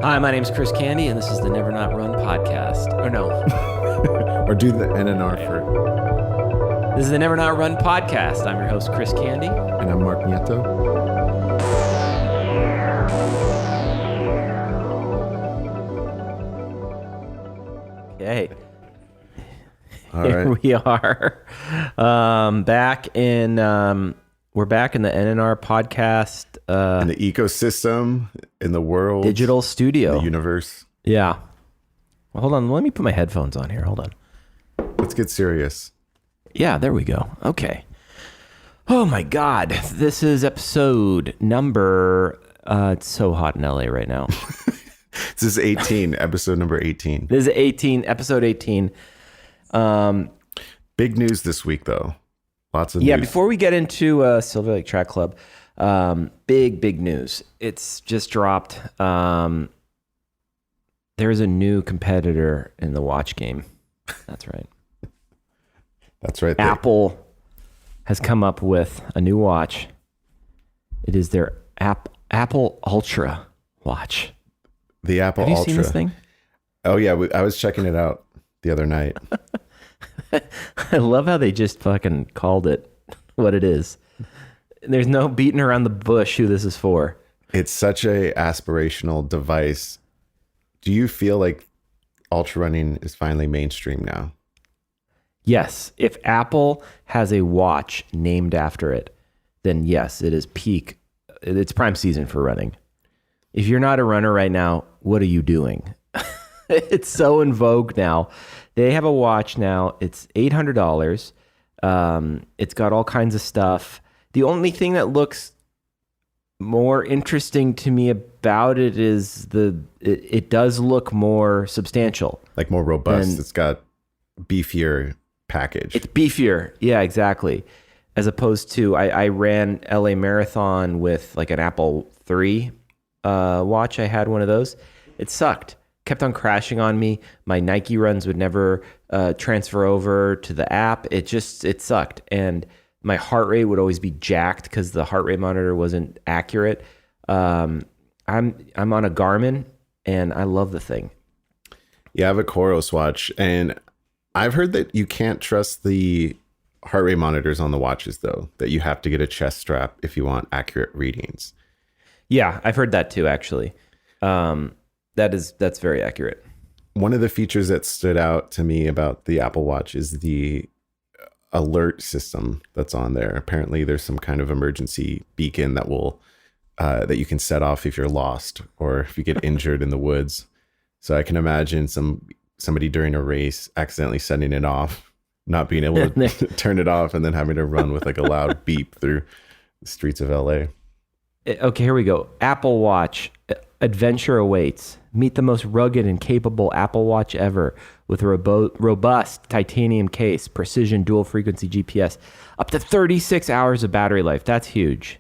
Hi, my name's Chris Candy, and this is the Never Not Run podcast. Or no. Or do the NNR for... This is the Never Not Run podcast. I'm your host, Chris Candy. And I'm Mark Nieto. Okay. All Here right. we are. We're back in the NNR podcast. In the ecosystem, in the world. Digital studio. The universe. Yeah. Well, hold on. Let me put my headphones on here. Hold on. Let's get serious. Yeah, there we go. Okay. Oh my God. This is episode number, it's so hot in LA right now. This is 18, episode number 18. This is episode 18. Big news this week, though. Lots of Yeah, news. before we get into Silver Lake Track Club, big news. It's just dropped. There's a new competitor in the watch game. That's right. That's right. Apple has come up with a new watch. It is their Apple Ultra watch. The Apple Have you Ultra. seen this thing? Oh, yeah. I was checking it out the other night. I love how they just fucking called it what it is. There's no beating around the bush who this is for. It's such a aspirational device. Do you feel like ultra running is finally mainstream now? Yes. If Apple has a watch named after it, then yes, it is peak. It's prime season for running. If you're not a runner right now, what are you doing? It's so in vogue now. They have a watch now. It's $800. It's got all kinds of stuff. The only thing that looks more interesting to me about it is it does look more substantial. Like more robust. And it's got beefier package. it's beefier. Yeah, exactly. As opposed to, I ran LA Marathon with like an Apple III watch. I had one of those. It sucked. Kept on crashing on me. My Nike runs would never transfer over to the app. It sucked. And my heart rate would always be jacked because the heart rate monitor wasn't accurate. I'm on a Garmin and I love the thing. Yeah, I have a Coros watch, and I've heard that you can't trust the heart rate monitors on the watches, though, that you have to get a chest strap if you want accurate readings. Yeah, I've heard that too, actually. That's very accurate. One of the features that stood out to me about the Apple Watch is the alert system that's on there. Apparently, there's some kind of emergency beacon that will that you can set off if you're lost or if you get injured in the woods. So I can imagine somebody during a race accidentally setting it off, not being able to turn it off, and then having to run with like a loud beep through the streets of LA. Okay, here we go. Apple Watch. Adventure awaits. Meet the most rugged and capable Apple Watch ever with a robust titanium case, precision dual frequency GPS, up to 36 hours of battery life. That's huge.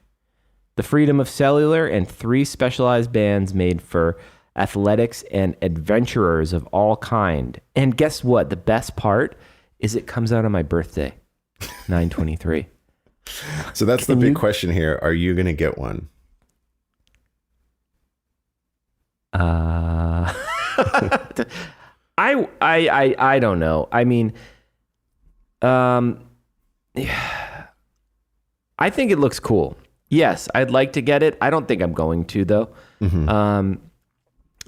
The freedom of cellular and 3 specialized bands made for athletics and adventurers of all kind. And guess what? The best part is it comes out on my birthday, 9/23. So that's the big question here. Are you going to get one? I don't know. I mean, I think it looks cool. Yes, I'd like to get it. I don't think I'm going to though. Mm-hmm.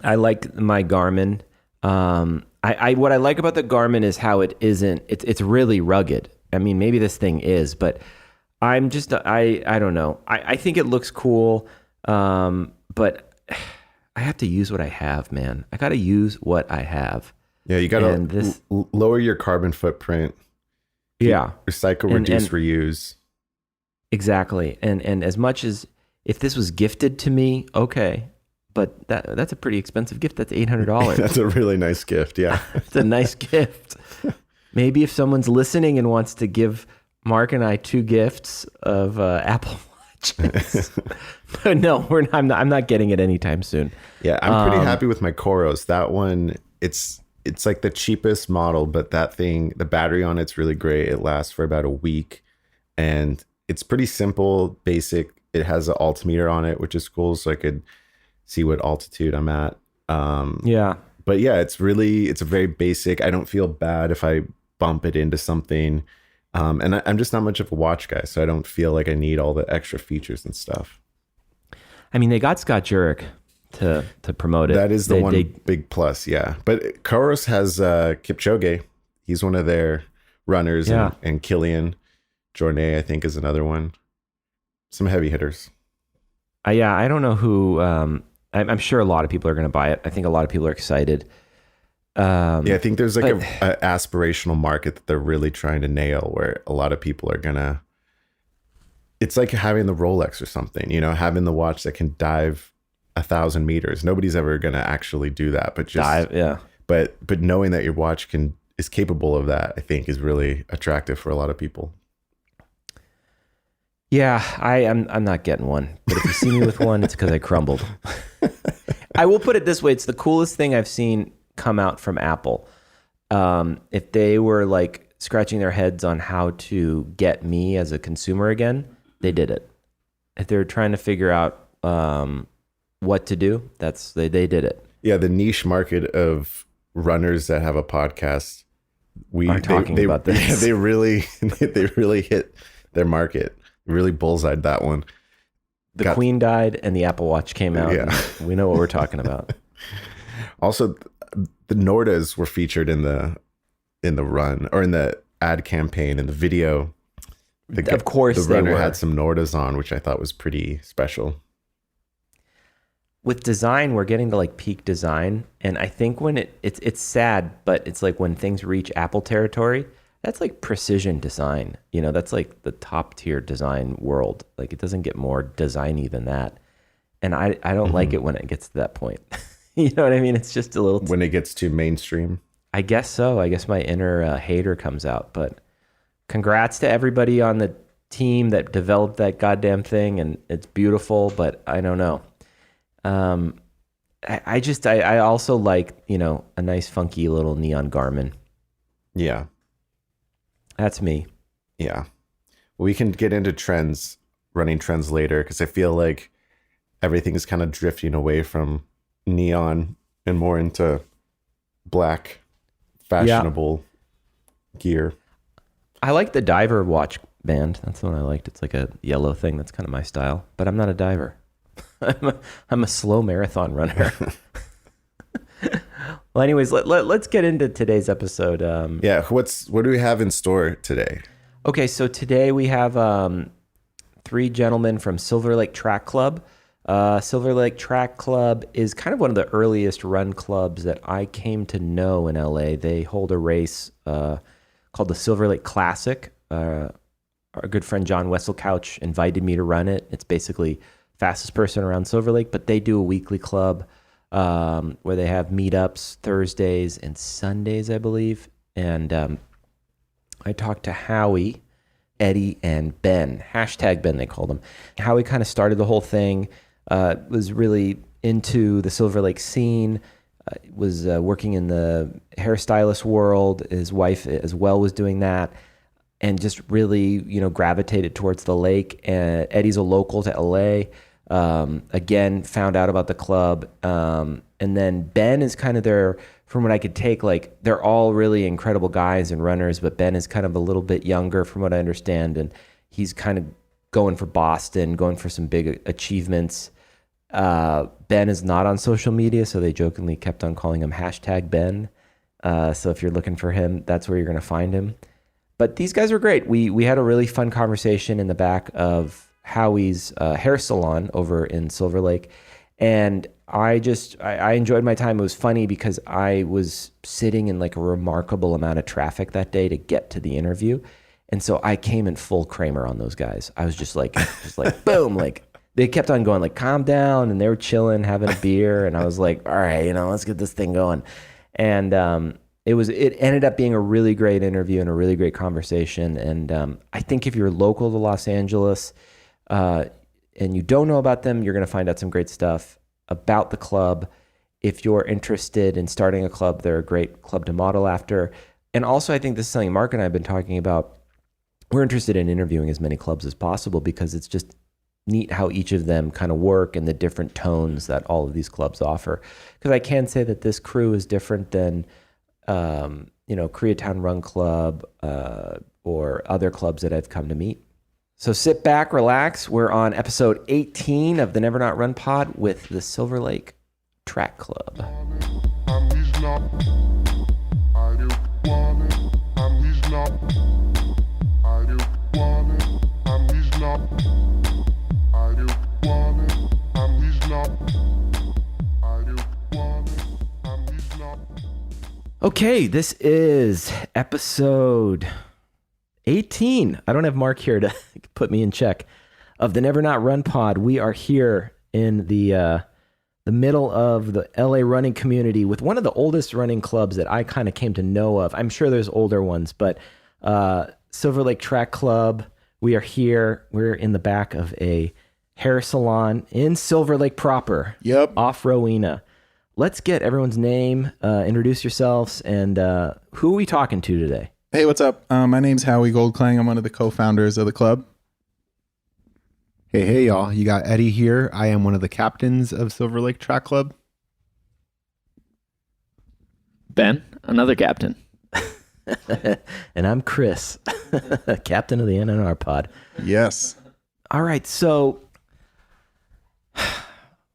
I liked my Garmin. What I like about the Garmin is how it's really rugged. I mean, maybe this thing is, but I don't know. I think it looks cool. But I have to use what I have, man. I got to use what I have. Yeah, you got to lower your carbon footprint. Yeah. Recycle, reduce, reuse. Exactly. And as much as if this was gifted to me, okay. But that's a pretty expensive gift. That's $800. That's a really nice gift. Yeah. It's a nice gift. Maybe if someone's listening and wants to give Mark and I 2 gifts of Apple Watches. But no, I'm not getting it anytime soon. Yeah, I'm pretty happy with my Coros. That one, it's like the cheapest model, but that thing, the battery on it's really great. It lasts for about a week, and it's pretty simple, basic. It has an altimeter on it, which is cool, so I could see what altitude I'm at. Yeah. But yeah, it's a very basic. I don't feel bad if I bump it into something. And I'm just not much of a watch guy, so I don't feel like I need all the extra features and stuff. I mean, they got Scott Jurek to promote it. That is the big plus, yeah. But Kouros has Kipchoge. He's one of their runners, and Killian Jornet, I think, is another one. Some heavy hitters. Yeah, I don't know who. I'm sure a lot of people are going to buy it. I think a lot of people are excited. Yeah, I think there's like an aspirational market that they're really trying to nail, where a lot of people are gonna. It's like having the Rolex or something, having the watch that can dive 1,000 meters. Nobody's ever gonna actually do that, but just dive, yeah. But knowing that your watch is capable of that, I think, is really attractive for a lot of people. Yeah, I'm not getting one, but if you see me with one, it's because I crumbled. I will put it this way: it's the coolest thing I've seen come out from Apple. If they were like scratching their heads on how to get me as a consumer again, they did it. If they're trying to figure out what to do, they did it. Yeah, the niche market of runners that have a podcast, are talking about this. Yeah, they really hit their market. Really bullseyed that one. The Queen died and the Apple Watch came out. Yeah. We know what we're talking about. Also, the Nordas were featured in the run, or in the ad campaign, in the video. Of course, the runner had some Nordas on, which I thought was pretty special. With design, we're getting to like peak design, and I think when it's sad, but it's like when things reach Apple territory, that's like precision design. That's like the top tier design world. Like it doesn't get more designy than that. And I don't like it when it gets to that point. You know what I mean? It's just a little... when it gets too mainstream. I guess so. I guess my inner hater comes out. But congrats to everybody on the team that developed that goddamn thing. And it's beautiful, but I don't know. I also like, a nice funky little neon Garmin. Yeah. That's me. Yeah. Well, we can get into running trends later, because I feel like everything is kind of drifting away from neon and more into black, fashionable gear. I like the diver watch band. That's the one I liked. It's like a yellow thing. That's kind of my style. But I'm not a diver. I'm a slow marathon runner. Well, anyways, let's get into today's episode. What do we have in store today? Okay, so today we have 3 gentlemen from Silver Lake Track Club. Silver Lake Track Club is kind of one of the earliest run clubs that I came to know in LA. They hold a race called the Silver Lake Classic. Our good friend John Wesselcouch invited me to run it. It's basically fastest person around Silver Lake, but they do a weekly club where they have meetups Thursdays and Sundays, I believe. And I talked to Howie, Eddie, and Ben. #Ben, they called him. Howie kind of started the whole thing, was really into the Silver Lake scene, was working in the hairstylist world. His wife as well was doing that, and just really, gravitated towards the lake. And Eddie's a local to LA. Again, found out about the club. And then Ben is kind of from what I could take, like they're all really incredible guys and runners, but Ben is kind of a little bit younger from what I understand. And he's kind of going for Boston, going for some big achievements. Ben is not on social media, so they jokingly kept on calling him #Ben. So if you're looking for him, that's where you're going to find him. But these guys were great. We had a really fun conversation in the back of Howie's hair salon over in Silver Lake, and I enjoyed my time. It was funny because I was sitting in like a remarkable amount of traffic that day to get to the interview, and so I came in full Kramer on those guys. I was just like boom, like they kept on going like calm down, and they were chilling, having a beer, and I was like, all right, let's get this thing going. And it ended up being a really great interview and a really great conversation. And I think if you're local to Los Angeles, and you don't know about them, you're going to find out some great stuff about the club. If you're interested in starting a club, they're a great club to model after. And also, I think this is something Mark and I have been talking about. We're interested in interviewing as many clubs as possible because it's just neat how each of them kind of work and the different tones that all of these clubs offer. Because I can say that this crew is different than, Koreatown Run Club or other clubs that I've come to meet. So sit back, relax. We're on episode 18 of the Never Not Run Pod with the Silver Lake Track Club. Okay, this is episode 18. I don't have Mark here to put me in check of the Never Not Run Pod. We are here in the middle of the LA running community with one of the oldest running clubs that I kind of came to know of. I'm sure there's older ones, but Silver Lake Track Club. We are here. We're in the back of a hair salon in Silver Lake proper. Yep. Off Rowena. Let's get everyone's name, introduce yourselves, and who are we talking to today? Hey, what's up? My name's Howie Goldklang. I'm one of the co-founders of the club. Hey, y'all. You got Eddie here. I am one of the captains of Silver Lake Track Club. Ben, another captain. And I'm Chris, captain of the NNR pod. Yes. All right, so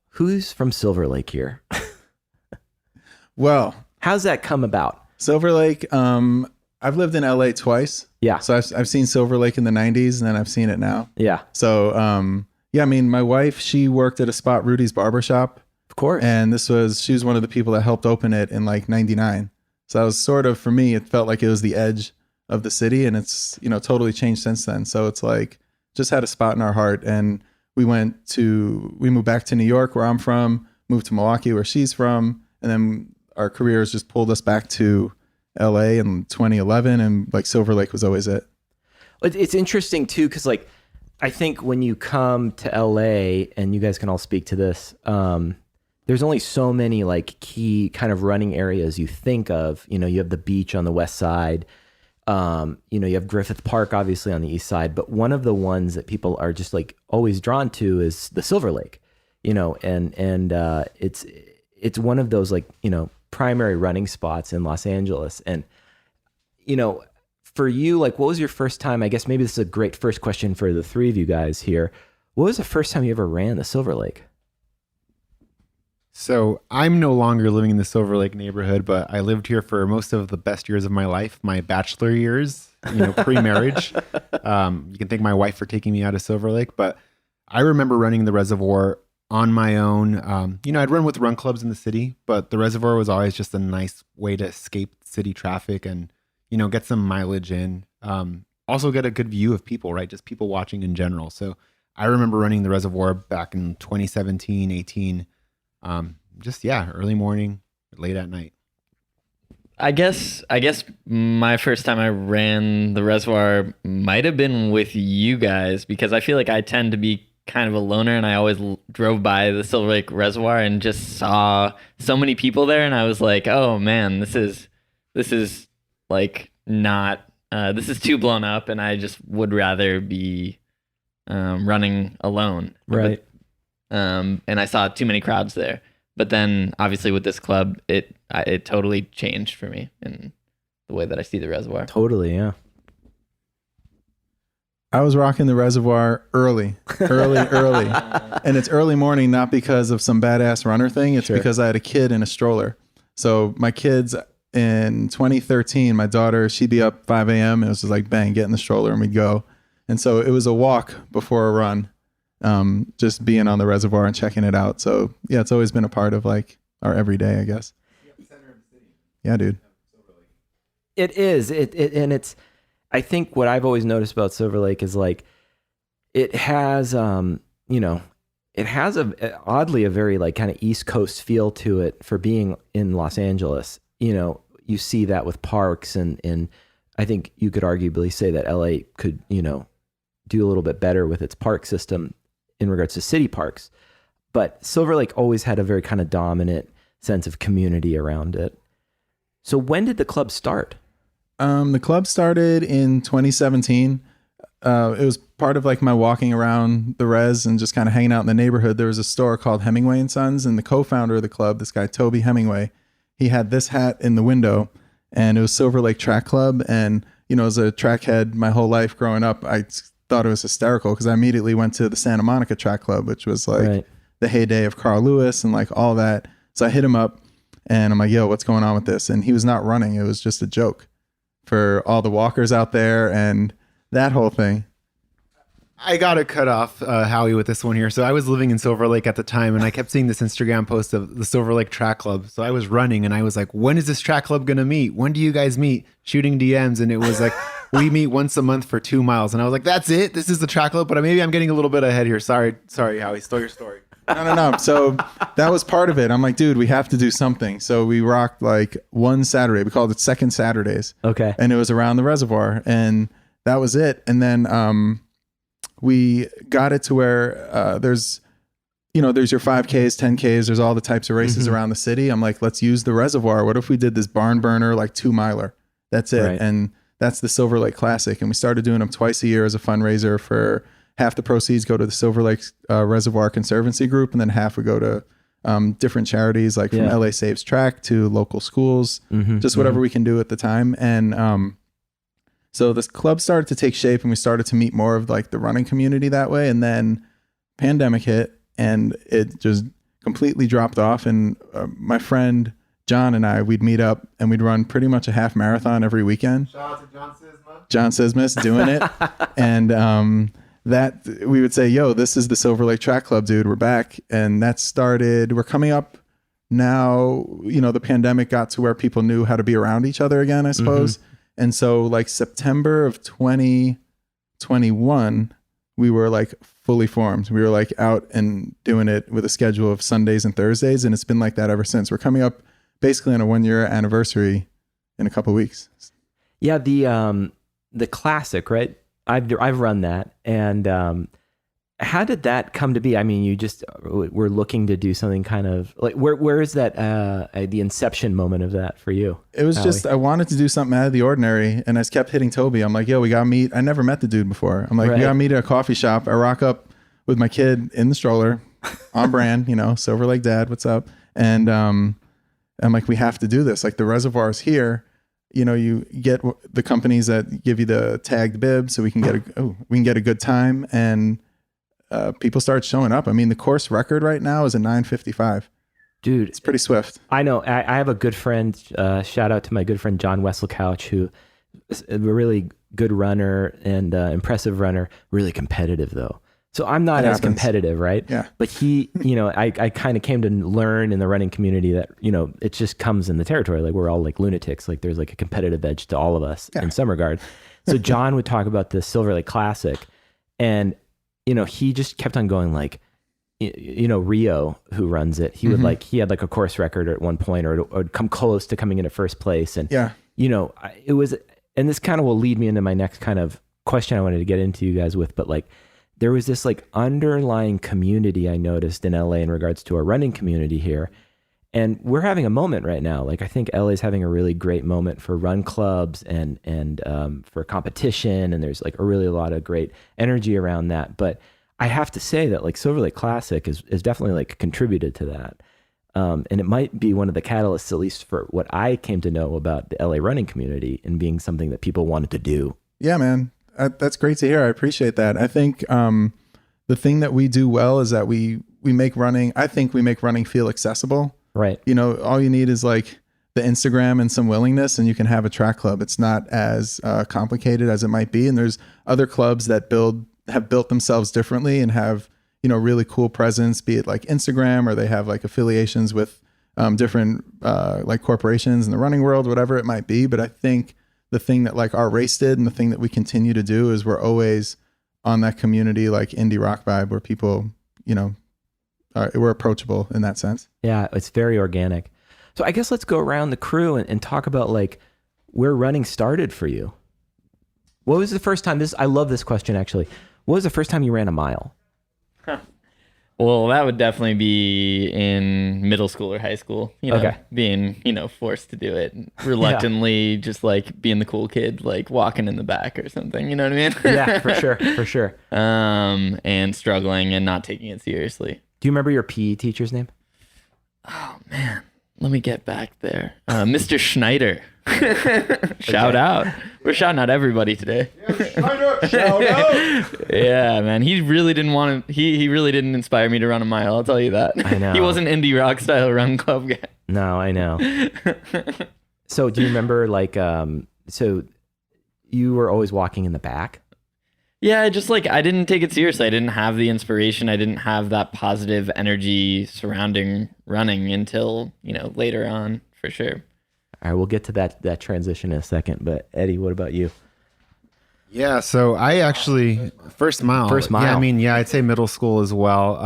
who's from Silver Lake here? Well, how's that come about? Silver Lake, I've lived in LA twice. Yeah. So I've seen Silver Lake in the 90s and then I've seen it now. Yeah. So, my wife, she worked at a spot, Rudy's Barbershop. Of course. And she was one of the people that helped open it in like 99. So that was sort of, for me, it felt like it was the edge of the city, and it's, totally changed since then. So it's like, just had a spot in our heart. And we moved back to New York where I'm from, moved to Milwaukee where she's from. And then our careers just pulled us back to LA in 2011, and like Silver Lake was always it. It's interesting too, because like I think when you come to LA, and you guys can all speak to this, there's only so many like key kind of running areas you think of. You have the beach on the west side. You have Griffith Park obviously on the east side, but one of the ones that people are just like always drawn to is the Silver Lake. And it's one of those like primary running spots in Los Angeles. And, for you, like, what was your first time? I guess maybe this is a great first question for the three of you guys here. What was the first time you ever ran the Silver Lake? So I'm no longer living in the Silver Lake neighborhood, but I lived here for most of the best years of my life, my bachelor years, pre-marriage. You can thank my wife for taking me out of Silver Lake, but I remember running the reservoir on my own. I'd run with run clubs in the city, but the reservoir was always just a nice way to escape city traffic and, get some mileage in. Also get a good view of people, right? Just people watching in general. So I remember running the reservoir back in 2017, 18. Early morning, late at night. I guess my first time I ran the reservoir might have been with you guys, because I feel like I tend to be kind of a loner, and I always drove by the Silver Lake Reservoir and just saw so many people there, and I was like, oh man, this is like not this is too blown up, and I just would rather be running alone. Right. And I saw too many crowds there. But then obviously with this club, it totally changed for me in the way that I see the reservoir. Totally, yeah. I was rocking the reservoir early. And it's early morning, not because of some badass runner thing. It's because I had a kid in a stroller. So my kids in 2013, my daughter, she'd be up 5 a.m. and it was just like, bang, get in the stroller and we'd go. And so it was a walk before a run, just being on the reservoir and checking it out. So yeah, it's always been a part of like our everyday, I guess. Yeah, dude. It is. And it's, I think what I've always noticed about Silver Lake is like, it has, it has oddly a very like kind of East Coast feel to it for being in Los Angeles. You see that with parks, and I think you could arguably say that LA could, do a little bit better with its park system in regards to city parks. But Silver Lake always had a very kind of dominant sense of community around it. So when did the club start? The club started in 2017. it was part of like my walking around the res and just kind of hanging out in the neighborhood. There was a store called Hemingway and Sons, and the co-founder of the club, this guy Toby Hemingway, he had this hat in the window, and it was Silver Lake Track Club. And as a track head my whole life growing up, I thought it was hysterical because I immediately went to the Santa Monica Track Club, which was like the heyday of Carl Lewis and like all that. So I hit him up and I'm like, yo, what's going on with this? And he was not running. It was just a joke for all the walkers out there and that whole thing. I got to cut off Howie with this one here. So I was living in Silver Lake at the time, and I kept seeing this Instagram post of the Silver Lake Track Club. So I was running, and I was like, when is this track club going to meet? When do you guys meet? Shooting DMs. And it was like, we meet once a month for 2 miles. And I was like, that's it? This is the track club? But maybe I'm getting a little bit ahead here. Sorry, Howie. Stole your story. No. So that was part of it. I'm like, dude, we have to do something. So we rocked like one Saturday. We called it Second Saturdays. Okay. And it was around the reservoir. And that was it. And then we got it to where there's your 5Ks, 10Ks. There's all the types of races around the city. I'm like, let's use the reservoir. What if we did this barn burner, like 2 miler? That's it. Right. And that's the Silver Lake Classic. And we started doing them twice a year as a fundraiser. For half the proceeds go to the Silver Lake Reservoir Conservancy Group, and then half would go to different charities, like from LA Saves Track to local schools, just whatever we can do at the time. And so this club started to take shape, and we started to meet more of like the running community that way. And then pandemic hit, and it just completely dropped off. And my friend John and I, we'd meet up and we'd run pretty much a half marathon every weekend. Shout out to John Sisma. John Sisma's doing it. And that we would say, yo, this is the Silver Lake Track Club, dude. We're back. And that started, we're coming up now, the pandemic got to where people knew how to be around each other again, I suppose. And so like September of 2021, we were like fully formed. We were like out and doing it with a schedule of Sundays and Thursdays. And it's been like that ever since. We're coming up basically on a 1-year anniversary in a couple of weeks. Yeah. The classic, right? I've run that. And how did that come to be? I mean, you just were looking to do something kind of like, where is that, the inception moment of that for you? It was Howie? just, I wanted to do something out of the ordinary. And I just kept hitting Toby. I'm like, yo, we got to meet. I never met the dude before. I'm like, we got to meet at a coffee shop. I rock up with my kid in the stroller on brand, Silver Lake Dad, what's up? And I'm like, we have to do this. Like the reservoir is here. You get the companies that give you the tagged bib so we can get a good time. And people start showing up. I mean, the course record right now is a 9:55. Dude, it's pretty swift. I know. I have a good friend, shout out to my good friend, John Wesselcouch, who is a really good runner and impressive runner, really competitive though. So I'm not as competitive, right? Yeah. But he, I kind of came to learn in the running community that, it just comes in the territory. Like we're all like lunatics. Like there's like a competitive edge to all of us in some regard. So John would talk about the Silver Lake Classic, and he just kept on going like, Rio, who runs it, he would he had like a course record at one point or come close to coming into first place. And, it was, and this kind of will lead me into my next kind of question I wanted to get into you guys with, but like, there was this like underlying community I noticed in LA in regards to our running community here. And we're having a moment right now. Like I think LA is having a really great moment for run clubs and for competition. And there's like a lot of great energy around that. But I have to say that like Silver Lake Classic is definitely like contributed to that. And it might be one of the catalysts, at least for what I came to know about the LA running community and being something that people wanted to do. Yeah, man. That's great to hear. I appreciate that. I think the thing that we do well is that we make running, I think we make running feel accessible. Right. All you need is like the Instagram and some willingness, and you can have a track club. It's not as complicated as it might be. And there's other clubs that have built themselves differently and have, really cool presence, be it like Instagram, or they have like affiliations with different like corporations in the running world, whatever it might be. But I think the thing that like our race did and the thing that we continue to do is we're always on that community, like indie rock vibe where people, we're approachable in that sense. Yeah, it's very organic. So I guess let's go around the crew and talk about like where running started for you. What was the first time I love this question actually. What was the first time you ran a mile? Well, that would definitely be in middle school or high school, Okay. being, forced to do it reluctantly, just like being the cool kid, like walking in the back or something, you know what I mean? Yeah, for sure, for sure. And struggling and not taking it seriously. Do you remember your PE teacher's name? Oh man, let me get back there. Mr. Schneider. Shout out. We're shouting out everybody today. Shout out. Yeah, man. He really didn't want to. He really didn't inspire me to run a mile. I'll tell you that. I know. He wasn't indie rock style run club guy. No, I know. So do you remember so you were always walking in the back? Yeah, just like I didn't take it seriously. I didn't have the inspiration. I didn't have that positive energy surrounding running until, later on, for sure. All right, we'll get to that transition in a second. But Eddie, what about you? Yeah, so I actually first mile. Yeah, I'd say middle school as well.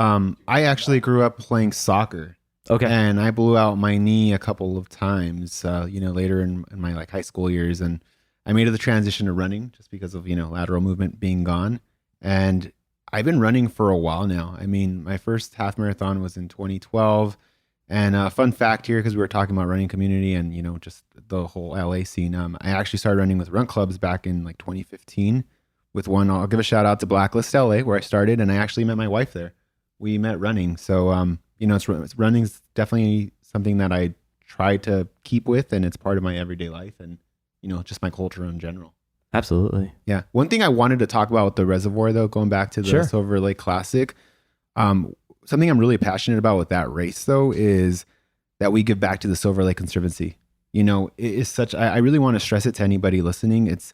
I actually grew up playing soccer. Okay. And I blew out my knee a couple of times, later in my like high school years, and I made the transition to running just because of lateral movement being gone. And I've been running for a while now. I mean, my first half marathon was in 2012. And fun fact here, because we were talking about running community and just the whole LA scene. I actually started running with run clubs back in like 2015. With one, I'll give a shout out to Blacklist LA, where I started, and I actually met my wife there. We met running, so running's definitely something that I try to keep with, and it's part of my everyday life, and just my culture in general. Absolutely. Yeah. One thing I wanted to talk about with the reservoir, though, going back to the Silver Lake Classic, something I'm really passionate about with that race, though, is that we give back to the Silver Lake Conservancy. It is such. I really want to stress it to anybody listening. It's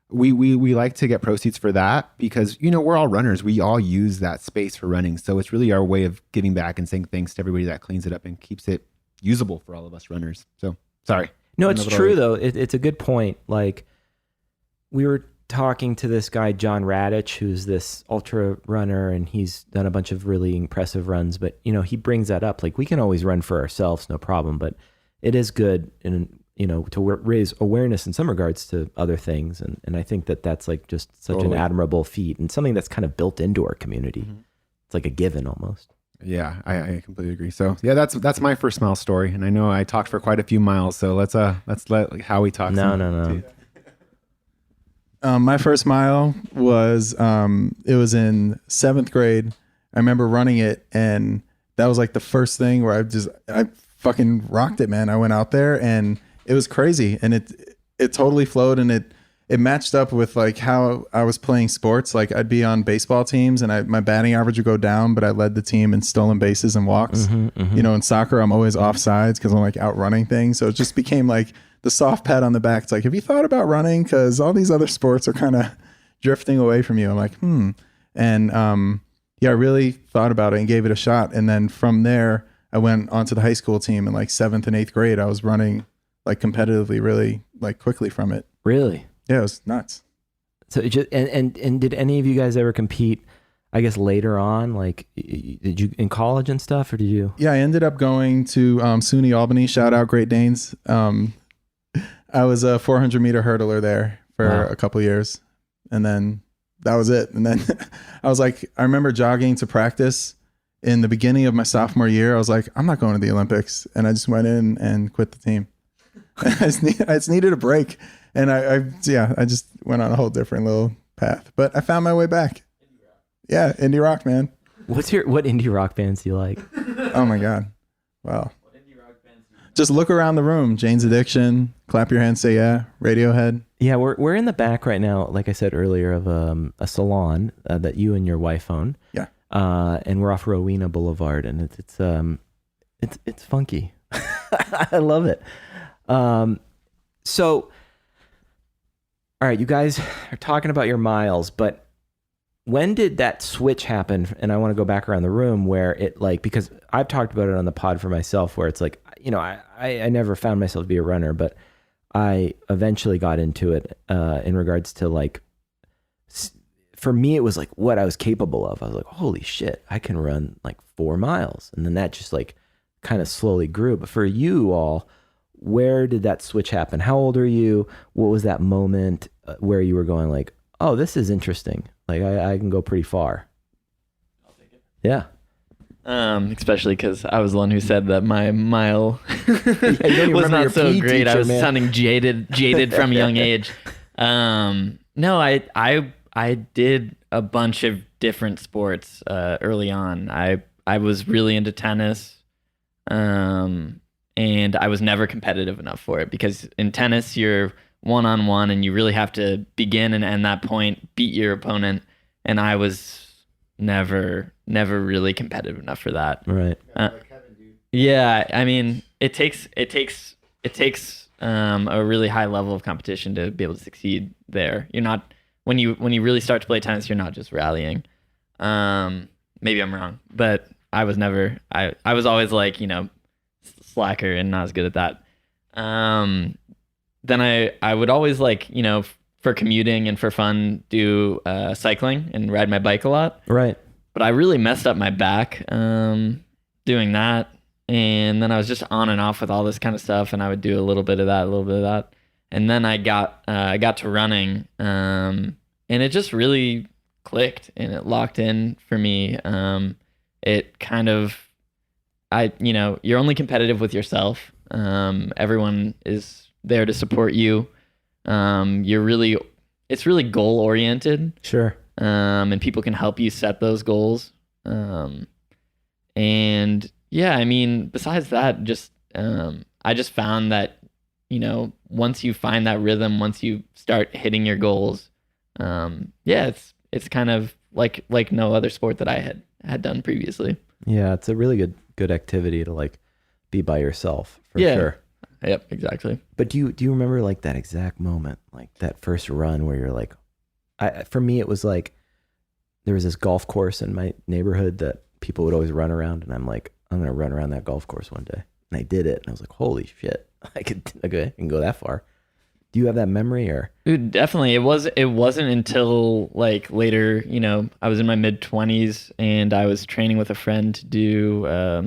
we like to get proceeds for that because we're all runners. We all use that space for running, so it's really our way of giving back and saying thanks to everybody that cleans it up and keeps it usable for all of us runners. So sorry. No, it's true though. It's a good point. Like we were talking to this guy, John Radich, who's this ultra runner, and he's done a bunch of really impressive runs, but he brings that up. Like we can always run for ourselves, no problem, but it is good and to raise awareness in some regards to other things. And I think that's like just such an admirable feat and something that's kind of built into our community. Mm-hmm. It's like a given almost. Yeah, I completely agree. So yeah, that's my first mile story. And I know I talked for quite a few miles, so let's let Howie talk. No. My first mile was, it was in 7th grade. I remember running it, and that was like the first thing where I fucking rocked it, man. I went out there and it was crazy, and it totally flowed, and it matched up with like how I was playing sports. Like I'd be on baseball teams and my batting average would go down, but I led the team in stolen bases and walks. In soccer, I'm always offsides because I'm like outrunning things. So it just became like the soft pat on the back. It's like, have you thought about running? Because all these other sports are kind of drifting away from you. I'm like, And I really thought about it and gave it a shot. And then from there, I went onto the high school team in like 7th and 8th grade. I was running like competitively really like quickly from it. Really? Yeah, it was nuts. So it just, and did any of you guys ever compete, I guess later on, like did you in college and stuff, or did you? Yeah, I ended up going to SUNY Albany, shout out Great Danes. I was a 400 meter hurdler there for a couple years, and then that was it. And then I was like, I remember jogging to practice in the beginning of my sophomore year. I was like, I'm not going to the Olympics. And I just went in and quit the team. I just needed a break. And I just went on a whole different little path, but I found my way back. Yeah. Indie rock, man. What indie rock bands do you like? Oh my God. Wow. Just look around the room. Jane's Addiction, Clap Your Hands, Say Yeah, Radiohead. Yeah, we're in the back right now, like I said earlier, of a salon that you and your wife own. Yeah. And we're off Rowena Boulevard, and it's funky. I love it. So, all right, you guys are talking about your miles, but when did that switch happen? And I want to go back around the room where it because I've talked about it on the pod for myself, where it's like, I never found myself to be a runner, but I eventually got into it in regards to for me, it was like what I was capable of. I was like, holy shit, I can run like 4 miles. And then that just kind of slowly grew. But for you all, where did that switch happen? How old are you? What was that moment where you were going like, oh, this is interesting. Like I can go pretty far. I'll take it. Yeah. Especially because I was the one who said that my mile you don't was remember not your so PE great. I teacher, was man. sounding jaded from a young age. No, I did a bunch of different sports early on. I was really into tennis, and I was never competitive enough for it because in tennis you're one-on-one and you really have to begin and end that point, beat your opponent, and I was never really competitive enough for that. Right. Yeah, I mean, it takes a really high level of competition to be able to succeed there. You're not when you really start to play tennis, you're not just rallying. Maybe I'm wrong, but I was never. I was always like, slacker and not as good at that. Then I would always like, for commuting and for fun, do cycling and ride my bike a lot. Right. But I really messed up my back doing that. And then I was just on and off with all this kind of stuff. And I would do a little bit of that. And then I got to running. And it just really clicked and it locked in for me. It kind of, you're only competitive with yourself. Everyone is there to support you. It's really goal oriented. Sure. And people can help you set those goals. And yeah, I mean, besides that, just I just found that, once you find that rhythm, once you start hitting your goals, it's kind of like no other sport that I had done previously. Yeah, it's a really good activity to like be by yourself for sure. Yep, exactly. But do you remember like that exact moment, like that first run where you're like, for me it was like there was this golf course in my neighborhood that people would always run around, and I'm like, I'm gonna run around that golf course one day, and I did it, and I was like, holy shit, I can go that far. Do you have that memory or? Dude, definitely. It wasn't until like later, I was in my mid 20s and I was training with a friend to do a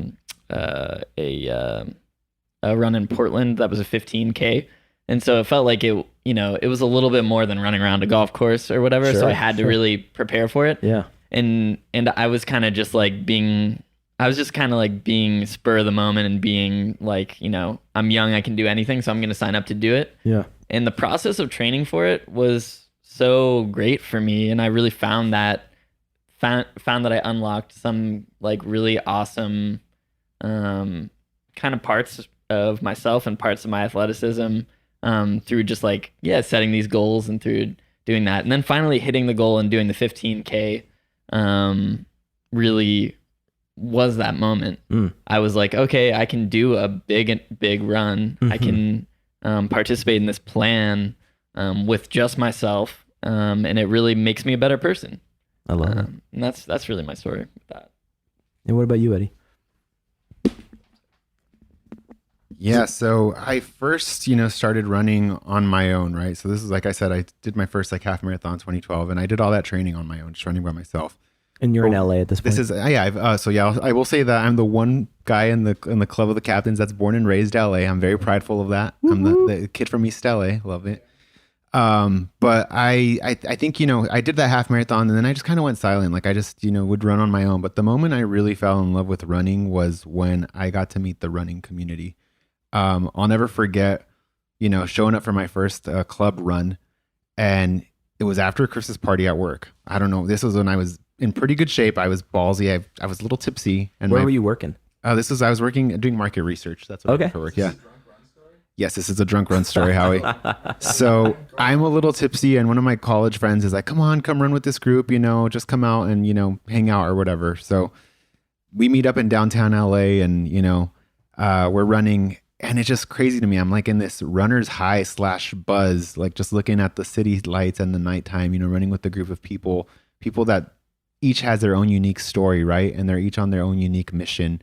run in Portland that was a 15K. And so it felt like it was a little bit more than running around a golf course or whatever. Sure, so I had to really prepare for it. Yeah. And I was kind of just like being spur of the moment and being like, I'm young, I can do anything, so I'm going to sign up to do it. Yeah. And the process of training for it was so great for me. And I really found that I unlocked some like really awesome kind of parts of myself and parts of my athleticism through just like, setting these goals and through doing that. And then finally hitting the goal and doing the 15K really was that moment. I was like, okay, I can do a big run. Mm-hmm. I can participate in this plan with just myself, and it really makes me a better person. I love it. And that's really my story with that. And what about you, Eddie? Yeah, so I first, started running on my own, right? So this is, like I said, I did my first like half marathon in 2012, and I did all that training on my own, just running by myself. And you're in LA at this point. This is I will say that I'm the one guy in the club of the captains that's born and raised LA. I'm very prideful of that. Mm-hmm. I'm the kid from East LA. Love it. But I think I did that half marathon, and then I just kind of went silent. Like I just would run on my own. But the moment I really fell in love with running was when I got to meet the running community. I'll never forget, showing up for my first club run, and it was after a Christmas party at work. I don't know. This was when I was in pretty good shape. I was ballsy. I was a little tipsy. And where were you working? I was working doing market research. That's what I did for work. Yeah. Yes, this is a drunk run story, Howie. So I'm a little tipsy, and one of my college friends is like, come run with this group, just come out and, hang out or whatever. So we meet up in downtown LA, and, we're running, and it's just crazy to me. I'm like in this runner's high / buzz, like just looking at the city lights and the nighttime, running with a group of people that each has their own unique story, right? And they're each on their own unique mission.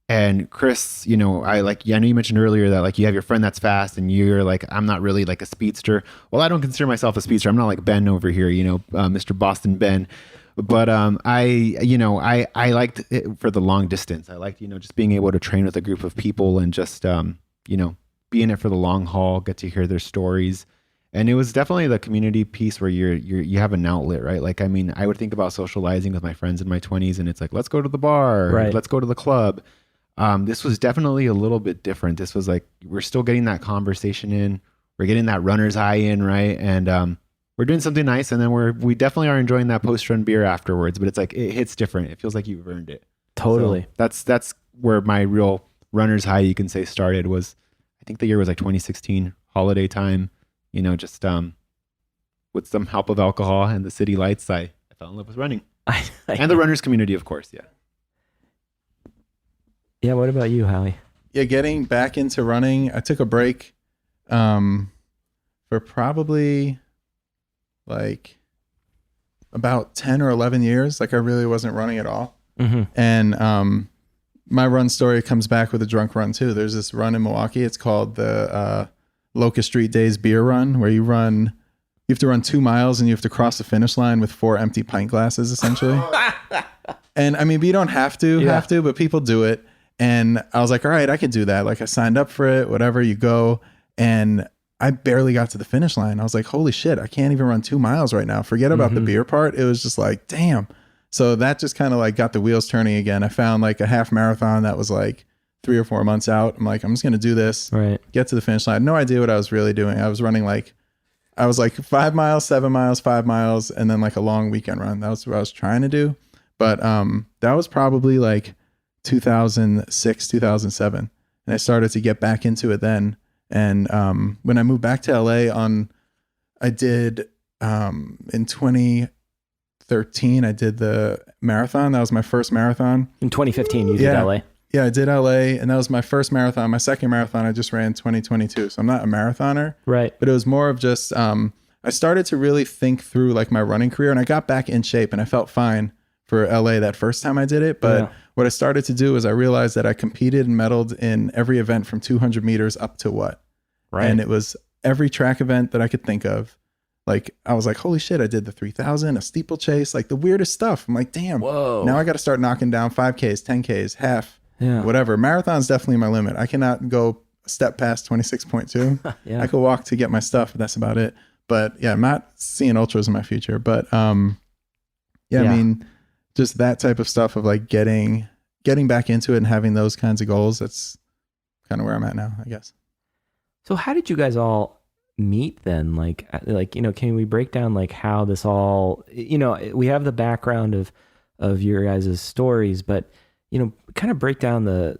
And Chris, I know you mentioned earlier that like you have your friend that's fast, and you're like, I'm not really like a speedster. Well, I don't consider myself a speedster. I'm not like Ben over here, Mr. Boston Ben. But I liked it for the long distance. I liked, just being able to train with a group of people and just, be in it for the long haul, get to hear their stories. And it was definitely the community piece where you have an outlet, right? Like, I mean, I would think about socializing with my friends in my 20s and it's like, let's go to the bar, Right. let's go to the club. This was definitely a little bit different. This was like, we're still getting that conversation in, we're getting that runner's high in, right? And we're doing something nice, and then we definitely are enjoying that post-run beer afterwards, but it's like, it hits different. It feels like you've earned it. Totally. So that's where my real runner's high, you can say, started. Was, I think the year was like 2016 holiday time, you know, just with some help of alcohol and the city lights, I fell in love with running. And the runners community, of course. Yeah. Yeah. What about you, Howie? Yeah, getting back into running, I took a break for probably like about 10 or 11 years. Like I really wasn't running at all. Mm-hmm. And my run story comes back with a drunk run too. There's this run in Milwaukee. It's called the Locust Street Days Beer Run, where you have to run 2 miles and you have to cross the finish line with 4 empty pint glasses, essentially. And I mean, you don't have to, but people do it. And I was like, all right, I could do that. Like I signed up for it, whatever, you go. And I barely got to the finish line. I was like, holy shit, I can't even run 2 miles right now. Forget about the beer part. It was just like, damn. So that just kind of like got the wheels turning again. I found like a half marathon that was like 3 or 4 months out. I'm like, I'm just going to do this, Right. get to the finish line. No idea what I was really doing. I was running I was like 5 miles, 7 miles, 5 miles, and then like a long weekend run. That was what I was trying to do. But that was probably like 2006, 2007. And I started to get back into it then. And when I moved back to LA I did in 2013, I did the marathon. That was my first marathon. In 2015, you did LA. Yeah, I did LA, and that was my first marathon. My second marathon I just ran 2022. So I'm not a marathoner. Right. But it was more of just I started to really think through like my running career, and I got back in shape and I felt fine for LA that first time I did it. But what I started to do is I realized that I competed and medaled in every event from 200 meters up to what? Right. And it was every track event that I could think of. Like, I was like, holy shit, I did the 3000, a steeplechase, like the weirdest stuff. I'm like, damn, Whoa. Now I got to start knocking down 5Ks, 10Ks, half, Yeah. whatever. Marathon's definitely my limit. I cannot go a step past 26.2. Yeah. I could walk to get my stuff, but that's about it. But yeah, I'm not seeing ultras in my future. But I mean, just that type of stuff of like getting back into it and having those kinds of goals. That's kind of where I'm at now, I guess. So how did you guys all meet then? Like, you know, can we break down like how this all, you know, we have the background of your guys' stories, but, you know, kind of break down the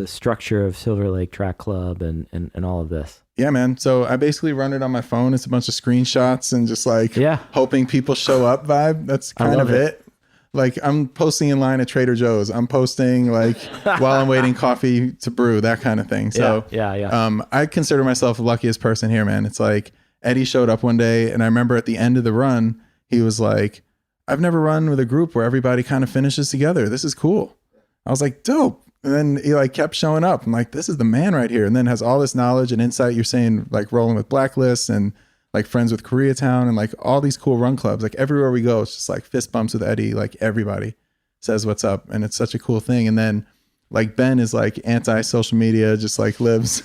structure of Silver Lake Track Club and all of this. Yeah, man. So I basically run it on my phone. It's a bunch of screenshots and just like hoping people show up vibe. That's kind of it. Like I'm posting in line at Trader Joe's. I'm posting like while I'm waiting coffee to brew, that kind of thing. So I consider myself the luckiest person here, man. It's like Eddie showed up one day and I remember at the end of the run, he was like, I've never run with a group where everybody kind of finishes together. This is cool. I was like, dope. And then he like kept showing up. I'm like, this is the man right here. And then has all this knowledge and insight. You're saying like rolling with Blacklists and like friends with Koreatown and like all these cool run clubs. Like everywhere we go, it's just like fist bumps with Eddie. Like everybody says what's up. And it's such a cool thing. And then like Ben is like anti-social media, just like lives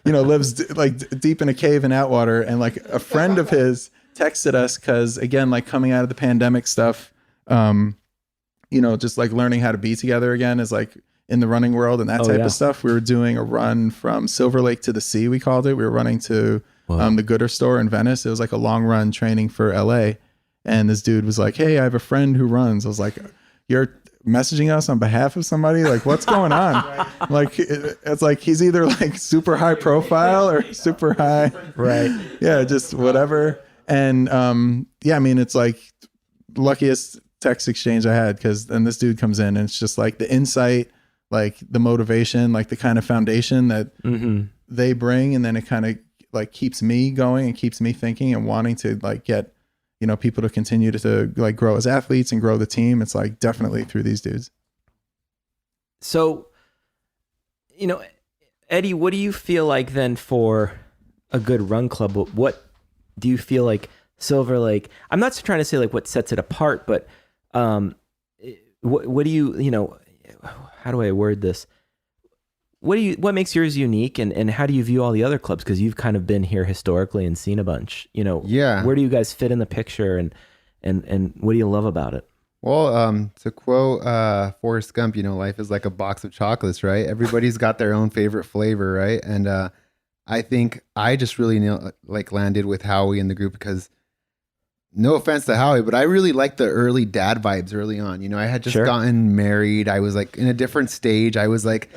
like deep in a cave in Atwater. And like a friend of his texted us because again, like coming out of the pandemic stuff, you know, just like learning how to be together again is like in the running world and that type of stuff. We were doing a run from Silver Lake to the sea, we called it. We were running to the Gooder store in Venice. It was like a long run training for LA. And this dude was like, hey, I have a friend who runs. I was like, you're messaging us on behalf of somebody? Like, what's going on? Like, it's like he's either like super high profile or super high. Right. Yeah, just whatever. And I mean, it's like luckiest text exchange I had because then this dude comes in and it's just like the insight, like the motivation, like the kind of foundation that they bring. And then it kind of like keeps me going and keeps me thinking and wanting to like get, you know, people to continue to like grow as athletes and grow the team. It's like definitely through these dudes. So, you know, Eddie, what do you feel like then for a good run club? What do you feel like Silver Lake? I'm not trying to say like what sets it apart, but what do you know, how do I word this? what makes yours unique, and how do you view all the other clubs? Because you've kind of been here historically and seen a bunch. Yeah. Where do you guys fit in the picture, and what do you love about it? Well, to quote Forrest Gump, life is like a box of chocolates, right? Everybody's got their own favorite flavor, right? And I think I just really landed with Howie in the group because, no offense to Howie, but I really liked the early dad vibes early on. I had just gotten married. I was like in a different stage. I was like,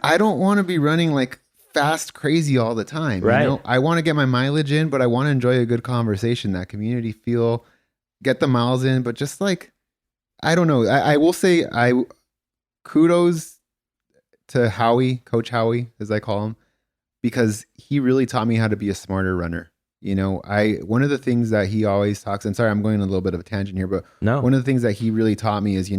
I don't want to be running like fast, crazy all the time. Right. I want to get my mileage in, but I want to enjoy a good conversation, that community feel, get the miles in, but just like, I don't know. I will say kudos to Howie, Coach Howie, as I call him, because he really taught me how to be a smarter runner. One of the things that he always talks, and sorry, I'm going on a little bit of a tangent here, but one of the things that he really taught me is,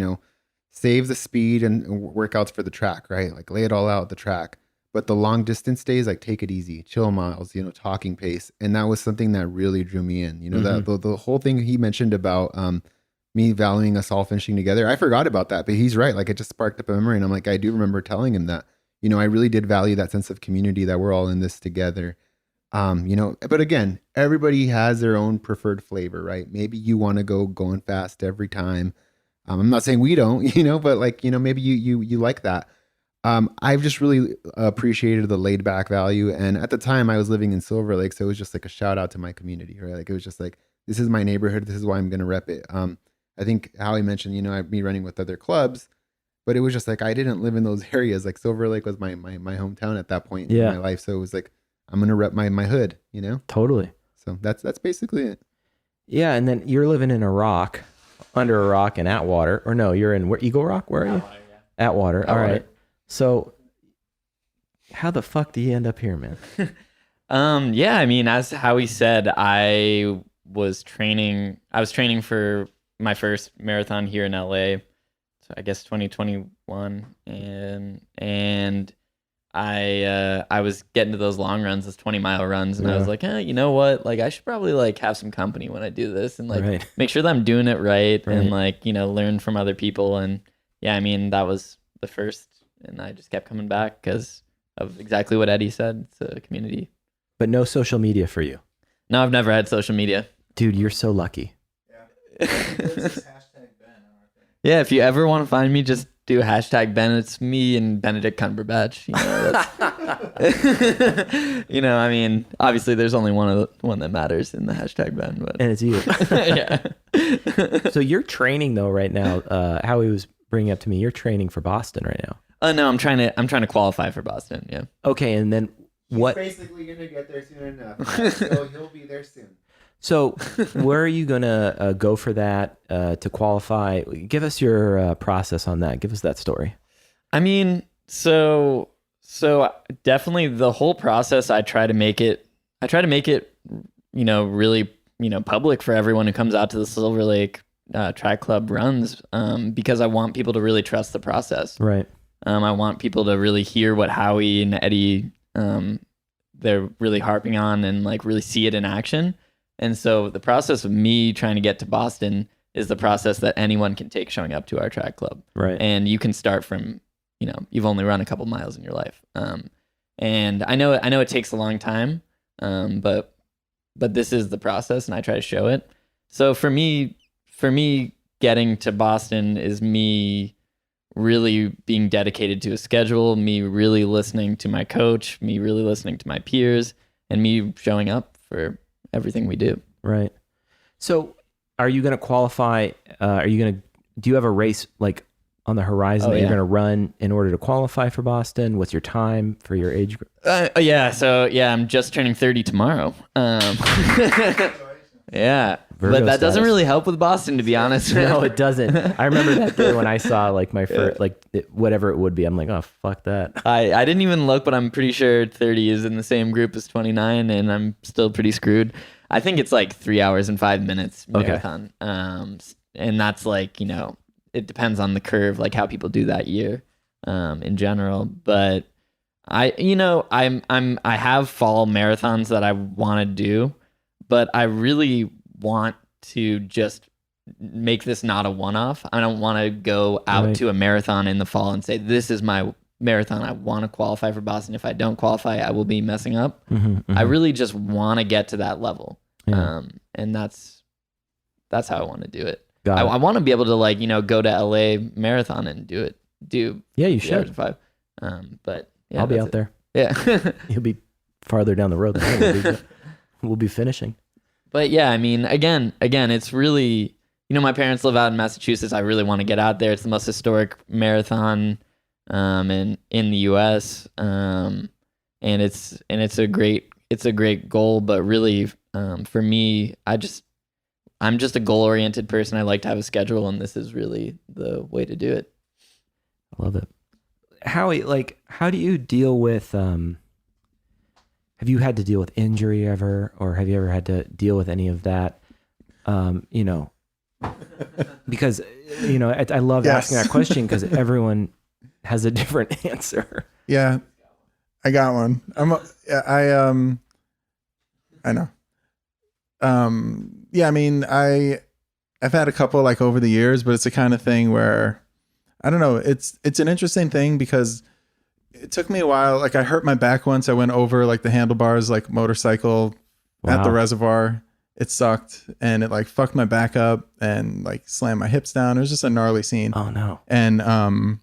save the speed and workouts for the track, right? Like lay it all out at the track. But the long distance days, like take it easy, chill miles, talking pace. And that was something that really drew me in. That the whole thing he mentioned about me valuing us all finishing together. I forgot about that, but he's right. Like it just sparked up a memory. And I'm like, I do remember telling him that, I really did value that sense of community, that we're all in this together. But again, everybody has their own preferred flavor, right? Maybe you want to go going fast every time. I'm not saying we don't, but like, maybe you like that. I've just really appreciated the laid back value. And at the time I was living in Silver Lake. So it was just like a shout out to my community, right? Like it was just like, this is my neighborhood. This is why I'm going to rep it. I think Howie mentioned, me running with other clubs, but it was just like, I didn't live in those areas. Like Silver Lake was my hometown at that point in my life. So it was like, I'm going to rep my hood, Totally. So that's basically it. Yeah. And then you're living in under a rock in Atwater, or no, you're in Eagle Rock. Where are you? Atwater. All right. So how the fuck do you end up here, man? Yeah, I mean, as Howie said, I was training for my first marathon here in LA, so I guess 2021, and I was getting to those long runs, those 20-mile runs, and I was like, you know what? Like, I should probably like have some company when I do this, and like make sure that I'm doing it right, and like learn from other people, and yeah, I mean that was the first, and I just kept coming back because of exactly what Eddie said. It's a community. But no social media for you. No, I've never had social media. Dude, you're so lucky. Yeah, if you ever want to find me, just do hashtag Ben. It's me and Benedict Cumberbatch. I mean, obviously there's only one that matters in the hashtag Ben, but and it's you. Yeah. So you're training though right now. Howie was bringing up to me, you're training for Boston right now. No, I'm trying to qualify for Boston. Yeah. Okay, and then what? He's basically gonna get there soon enough, so he'll be there soon. So where are you going to go for that to qualify? Give us your process on that. Give us that story. I mean, so definitely the whole process, I try to make it, really, public for everyone who comes out to the Silver Lake Track Club runs, because I want people to really trust the process. Right. I want people to really hear what Howie and Eddie, they're really harping on, and like really see it in action. And so the process of me trying to get to Boston is the process that anyone can take showing up to our track club. Right. And you can start from, you've only run a couple miles in your life. And I know it takes a long time, but this is the process, and I try to show it. So for me, getting to Boston is me really being dedicated to a schedule, me really listening to my coach, me really listening to my peers, and me showing up for everything we do. Right. So are you going to qualify? Do you have a race like on the horizon that you're going to run in order to qualify for Boston? What's your time for your age group? Yeah. So yeah, I'm just turning 30 tomorrow. Yeah. Virgo but that doesn't status. really help with Boston, to be honest. No, it doesn't. I remember that day when I saw like my first, whatever it would be. I'm like, oh, fuck that. I didn't even look, but I'm pretty sure 30 is in the same group as 29, and I'm still pretty screwed. I think it's like 3 hours and 5 minutes marathon. Okay. And that's like, it depends on the curve, like how people do that year, in general. But I have fall marathons that I want to do, but I really want to just make this not a one-off. I don't want to go out to a marathon in the fall and say, this is my marathon. I want to qualify for Boston. If I don't qualify, I will be messing up. Mm-hmm, I really just want to get to that level. Yeah. And that's how I want to do it. Got it. I want to be able to like, go to LA marathon and do it. Yeah, you the average should. 5. But yeah, I'll be that's out there. Yeah. You'll be farther down the road than I will be. We'll be finishing. But yeah, I mean, again, it's really, my parents live out in Massachusetts. I really want to get out there. It's the most historic marathon in the US. And it's a great goal, but really for me, I'm just a goal-oriented person. I like to have a schedule, and this is really the way to do it. I love it. Howie, like, how do you deal with, have you had to deal with injury ever, or have you ever had to deal with any of that? Because, I love asking that question because everyone has a different answer. Yeah, I got one. I know. Yeah, I mean, I've had a couple like over the years, but it's the kind of thing where I don't know. It's an interesting thing because it took me a while. Like I hurt my back once. I went over like the handlebars, like motorcycle at the reservoir. It sucked and it like fucked my back up and like slammed my hips down. It was just a gnarly scene. Oh no. And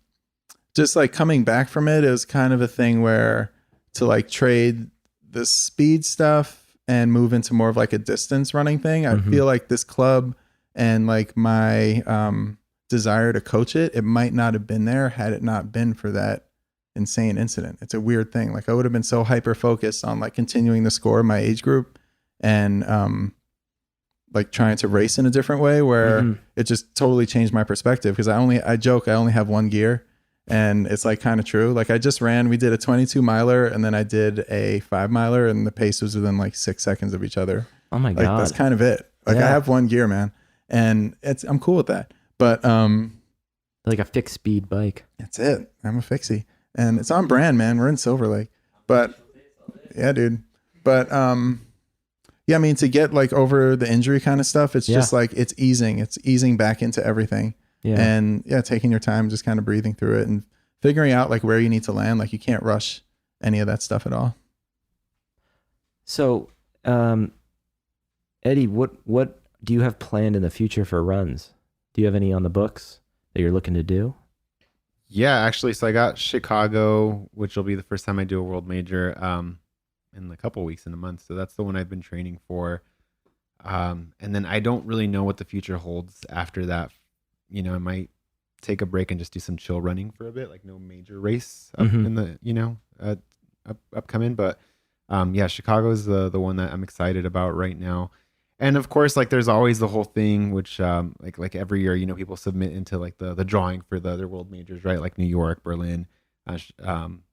just like coming back from it, it was kind of a thing where to like trade the speed stuff and move into more of like a distance running thing. I feel like this club and like my desire to coach it might not have been there had it not been for that insane incident. It's a weird thing. Like I would have been so hyper focused on like continuing the score of my age group and like trying to race in a different way where it just totally changed my perspective because I joke I only have one gear. And it's like kind of true. Like I just we did a 22 miler and then I did a 5 miler and the pace was within like 6 seconds of each other. Oh my like, God. That's kind of it. Like I have one gear, man. And I'm cool with that. But like a fixed speed bike. That's it. I'm a fixie. And it's on brand, man. We're in Silver Lake. But yeah, dude. But yeah, I mean to get like over the injury kind of stuff, it's just like it's easing back into everything. Yeah. And yeah, taking your time, just kind of breathing through it and figuring out like where you need to land. Like you can't rush any of that stuff at all. So, Eddie, what do you have planned in the future for runs? Do you have any on the books that you're looking to do? Yeah, actually. So I got Chicago, which will be the first time I do a world major in a couple weeks, in a month. So that's the one I've been training for. And then I don't really know what the future holds after that. I might take a break and just do some chill running for a bit, like no major race up in the, upcoming. But yeah, Chicago is the one that I'm excited about right now. And of course, like there's always the whole thing, which like every year, people submit into like the drawing for the other world majors, right? Like New York, Berlin,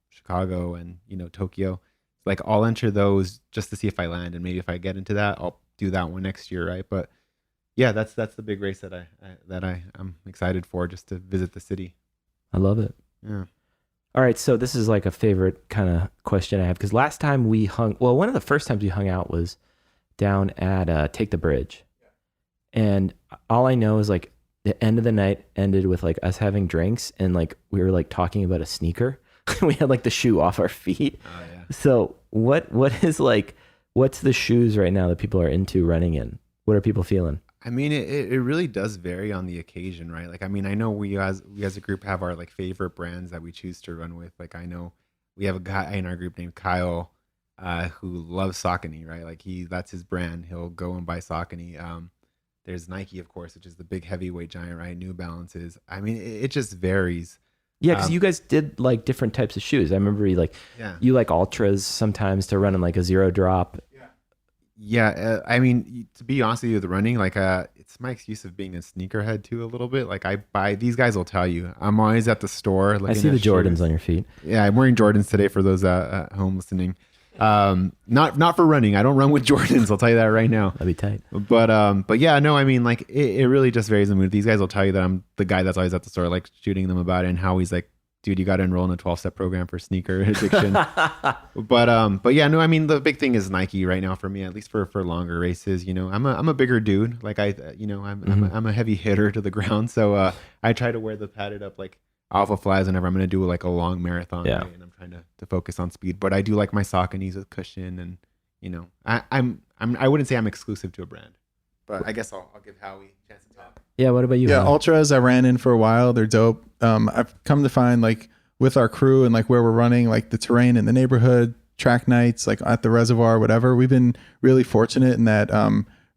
Chicago, and Tokyo. Like I'll enter those just to see if I land, and maybe if I get into that, I'll do that one next year, right? But yeah, that's the big race that I'm excited for, just to visit the city. I love it. Yeah. All right, so this is like a favorite kind of question I have because last time one of the first times we hung out was down at Take the Bridge, and all I know is like the end of the night ended with like us having drinks and like we were like talking about a sneaker. We had like the shoe off our feet. Oh yeah. So what's the shoes right now that people are into running in? What are people feeling? I mean, it really does vary on the occasion, right? Like, I mean, I know we as a group have our like favorite brands that we choose to run with. Like, I know we have a guy in our group named Kyle, who loves Saucony, right? Like that's his brand. He'll go and buy Saucony. There's Nike, of course, which is the big heavyweight giant, right? New Balances. I mean, it just varies. Yeah, because you guys did like different types of shoes. I remember you like ultras sometimes to run in like a zero drop. Yeah, I mean, to be honest with you, the running, like, it's my excuse of being a sneakerhead too, a little bit. Like, these guys will tell you, I'm always at the store. I see the Jordans on your feet. Yeah, I'm wearing Jordans today for those at home listening. Not for running. I don't run with Jordans. I'll tell you that right now. That'd be tight. But yeah, no, I mean, like, it really just varies the mood. These guys will tell you that I'm the guy that's always at the store, like, shooting them about it, and Howie's like, dude, you got to enroll in a 12-step program for sneaker addiction. But yeah, no, I mean, the big thing is Nike right now for me, at least for longer races. I'm a bigger dude. Like I'm a heavy hitter to the ground. So I try to wear the padded up, like alpha flies whenever I'm going to do like a long marathon. Yeah. Right? And I'm trying to focus on speed, but I do like my Sauconys with cushion, and I wouldn't say I'm exclusive to a brand, but I guess I'll give Howie a chance to talk. Yeah. What about you? Yeah, Howie? ultras I ran in for a while. They're dope. I've come to find like with our crew and like where we're running, like the terrain in the neighborhood, track nights, like at the reservoir, whatever. We've been really fortunate in that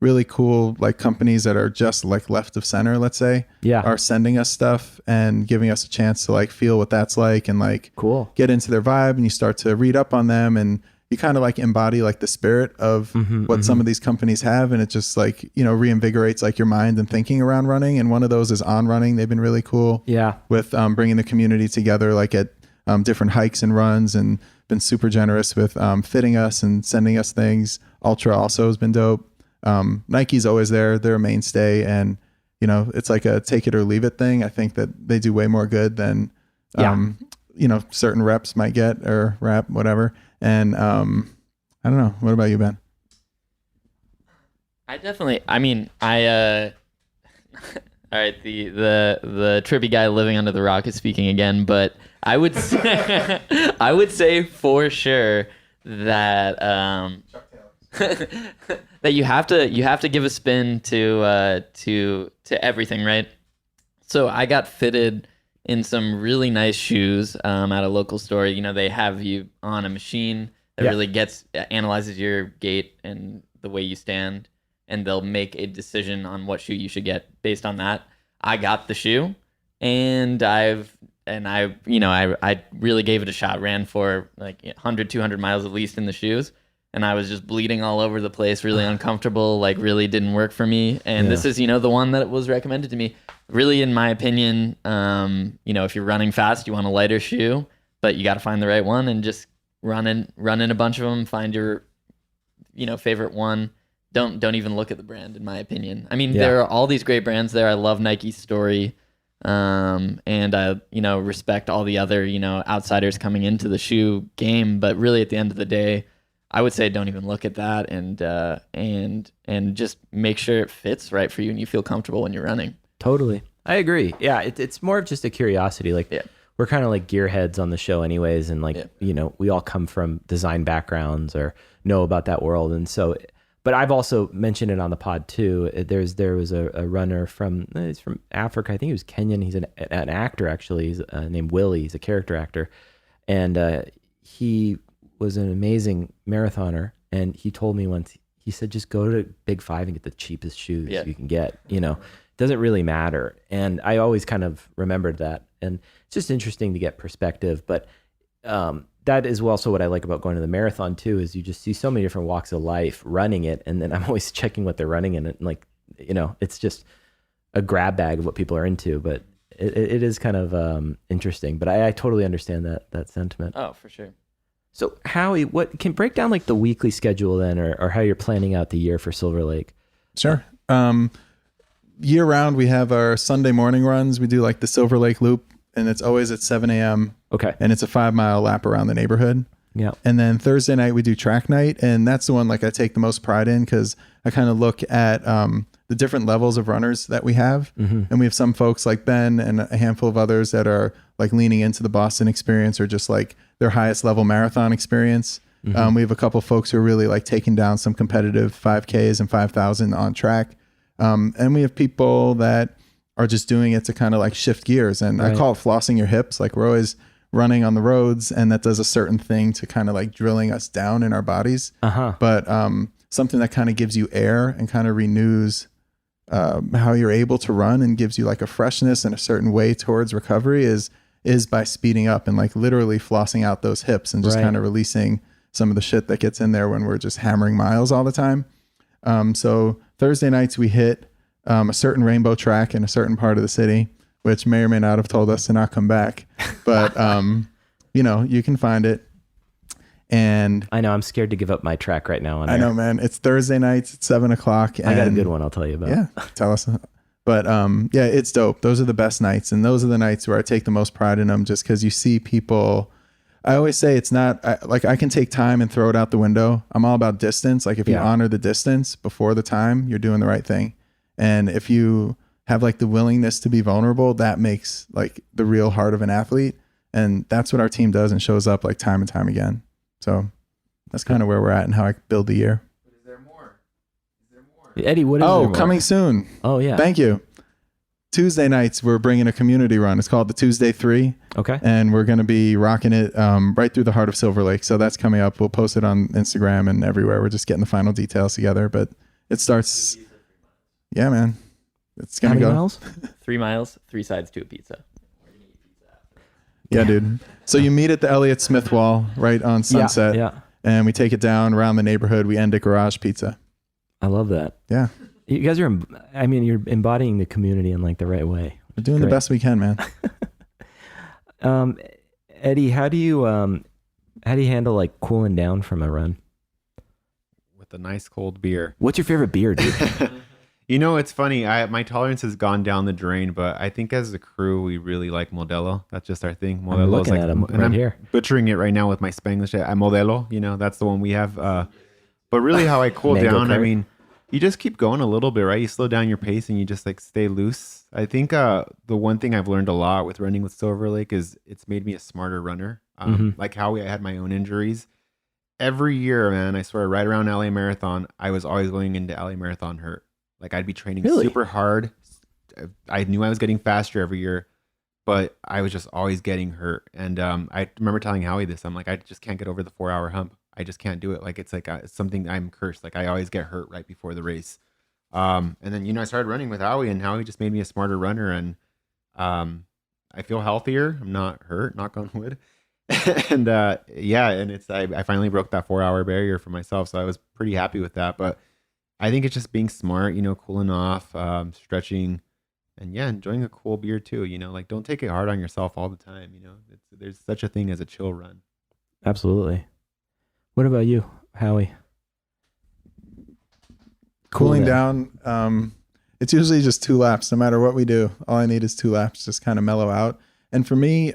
really cool like companies that are just like left of center, let's say, Yeah. are sending us stuff and giving us a chance to like feel what that's like and like Cool. get into their vibe, and you start to read up on them and you kind of like embody like the spirit of what some of these companies have, and it just like, you know, reinvigorates like your mind and thinking around running. And one of those is On Running. They've been really cool Yeah. with bringing the community together like at different hikes and runs, and been super generous with fitting us and sending us things. Ultra also has been dope. Nike's always there. They're a mainstay, and you know, it's like a take it or leave it thing. I think that they do way more good than you know, certain reps might get, or rep, whatever. And I don't know. What about you, Ben? I all right, the trippy guy living under the rock is speaking again, but I would say, I would say for sure that that you have to give a spin to everything, right? So I got fitted in some really nice shoes at a local store. You know, they have you on a machine that really analyzes your gait and the way you stand, and they'll make a decision on what shoe you should get based on that. I got the shoe, and I really gave it a shot. Ran for like 100, 200 miles at least in the shoes, and I was just bleeding all over the place, really uncomfortable, like really didn't work for me. And this is, you know, the one that was recommended to me. Really, in my opinion, you know, if you're running fast, you want a lighter shoe, but you got to find the right one and just run in a bunch of them. Find your, you know, favorite one. Don't even look at the brand, in my opinion. I mean, there are all these great brands there. I love Nike's story, and I, you know, respect all the other, you know, outsiders coming into the shoe game. But really, at the end of the day, I would say don't even look at that, and just make sure it fits right for you and you feel comfortable when you're running. Totally. I agree. Yeah. It's more of just a curiosity. Like we're kind of like gearheads on the show anyways. And like, you know, we all come from design backgrounds or know about that world. And so, but I've also mentioned it on the pod too. There was a runner he's from Africa. I think he was Kenyan. He's an actor actually. He's named Willie. He's a character actor. And he was an amazing marathoner. And he told me once, he said, just go to Big Five and get the cheapest shoes you can get, you know. Doesn't really matter. And I always kind of remembered that. And it's just interesting to get perspective. But that is also what I like about going to the marathon too, is you just see so many different walks of life running it. And then I'm always checking what they're running in it. And like, you know, it's just a grab bag of what people are into. But it is kind of interesting. But I totally understand that sentiment. Oh, for sure. So Howie, what can break down like the weekly schedule then, or how you're planning out the year for Silver Lake? Sure. Year round, we have our Sunday morning runs. We do like the Silver Lake Loop, and it's always at 7 a.m. Okay. And it's a 5-mile lap around the neighborhood. Yeah. And then Thursday night, we do track night. And that's the one like I take the most pride in, because I kind of look at the different levels of runners that we have. And we have some folks like Ben and a handful of others that are like leaning into the Boston experience, or just like their highest level marathon experience. We have a couple folks who are really like taking down some competitive 5Ks and 5,000 on track. And we have people that are just doing it to kind of like shift gears. And I call it flossing your hips. Like we're always running on the roads, and that does a certain thing to kind of like drilling us down in our bodies. But something that kind of gives you air and kind of renews how you're able to run, and gives you like a freshness and a certain way towards recovery is by speeding up and like literally flossing out those hips and just kind of releasing some of the shit that gets in there when we're just hammering miles all the time. So Thursday nights we hit a certain rainbow track in a certain part of the city, which may or may not have told us to not come back. But, you know, you can find it. And I know I'm scared to give up my track right now. I know, man. It's Thursday nights at 7:00. And I got a good one I'll tell you about. Yeah, tell us. But yeah, it's dope. Those are the best nights. And those are the nights where I take the most pride in them, just because you see people. I always say it's not like I can take time and throw it out the window. I'm all about distance. Like if you honor the distance before the time, you're doing the right thing. And if you have like the willingness to be vulnerable, that makes like the real heart of an athlete. And that's what our team does and shows up like time and time again. So that's kind of where we're at and how I build the year. Eddie, what is Oh, there more? coming soon. Oh, yeah. Thank you. Tuesday nights, we're bringing a community run. It's called the Tuesday 3. Okay. And we're going to be rocking it right through the heart of Silver Lake. So that's coming up. We'll post it on Instagram and everywhere. We're just getting the final details together. But it starts. Yeah, man. It's How going to many go. miles? 3 miles, 3 sides to a pizza. Yeah, dude. So you meet at the Elliott Smith wall right on Sunset. Yeah. And we take it down around the neighborhood. We end at Garage Pizza. I love that. Yeah. You guys are, you're embodying the community in like the right way. We're doing the best we can, man. Eddie, how do you handle like cooling down from a run? With a nice cold beer. What's your favorite beer, dude? You know, it's funny. My tolerance has gone down the drain, but I think as a crew, we really like Modelo. That's just our thing. Modelo I'm looking is like, at 'em and right I'm here. butchering it right now with my Spanglish. Modelo, you know, that's the one we have. But really, how I cool Mango down, I curd. mean, you just keep going a little bit, right? You slow down your pace and you just like stay loose. I think the one thing I've learned a lot with running with Silver Lake is it's made me a smarter runner. Like Howie, I had my own injuries. Every year, man, I swear, right around LA Marathon, I was always going into LA Marathon hurt. Like I'd be training Really? super hard. I knew I was getting faster every year, but I was just always getting hurt. And I remember telling Howie this. I'm like, I just can't get over the 4-hour hump. I just can't do it. Like it's like it's something I'm cursed. Like I always get hurt right before the race. And then, you know, I started running with Howie, and Howie just made me a smarter runner. And I feel healthier. I'm not hurt, knock on wood. And yeah, and it's I finally broke that 4-hour barrier for myself. So I was pretty happy with that. But I think it's just being smart, you know, cooling off, stretching, and yeah, enjoying a cool beer too. You know, like don't take it hard on yourself all the time. You know, there's such a thing as a chill run. Absolutely. What about you, Howie? Cooling down. It's usually just 2 laps. No matter what we do, all I need is 2 laps, just kind of mellow out. And for me,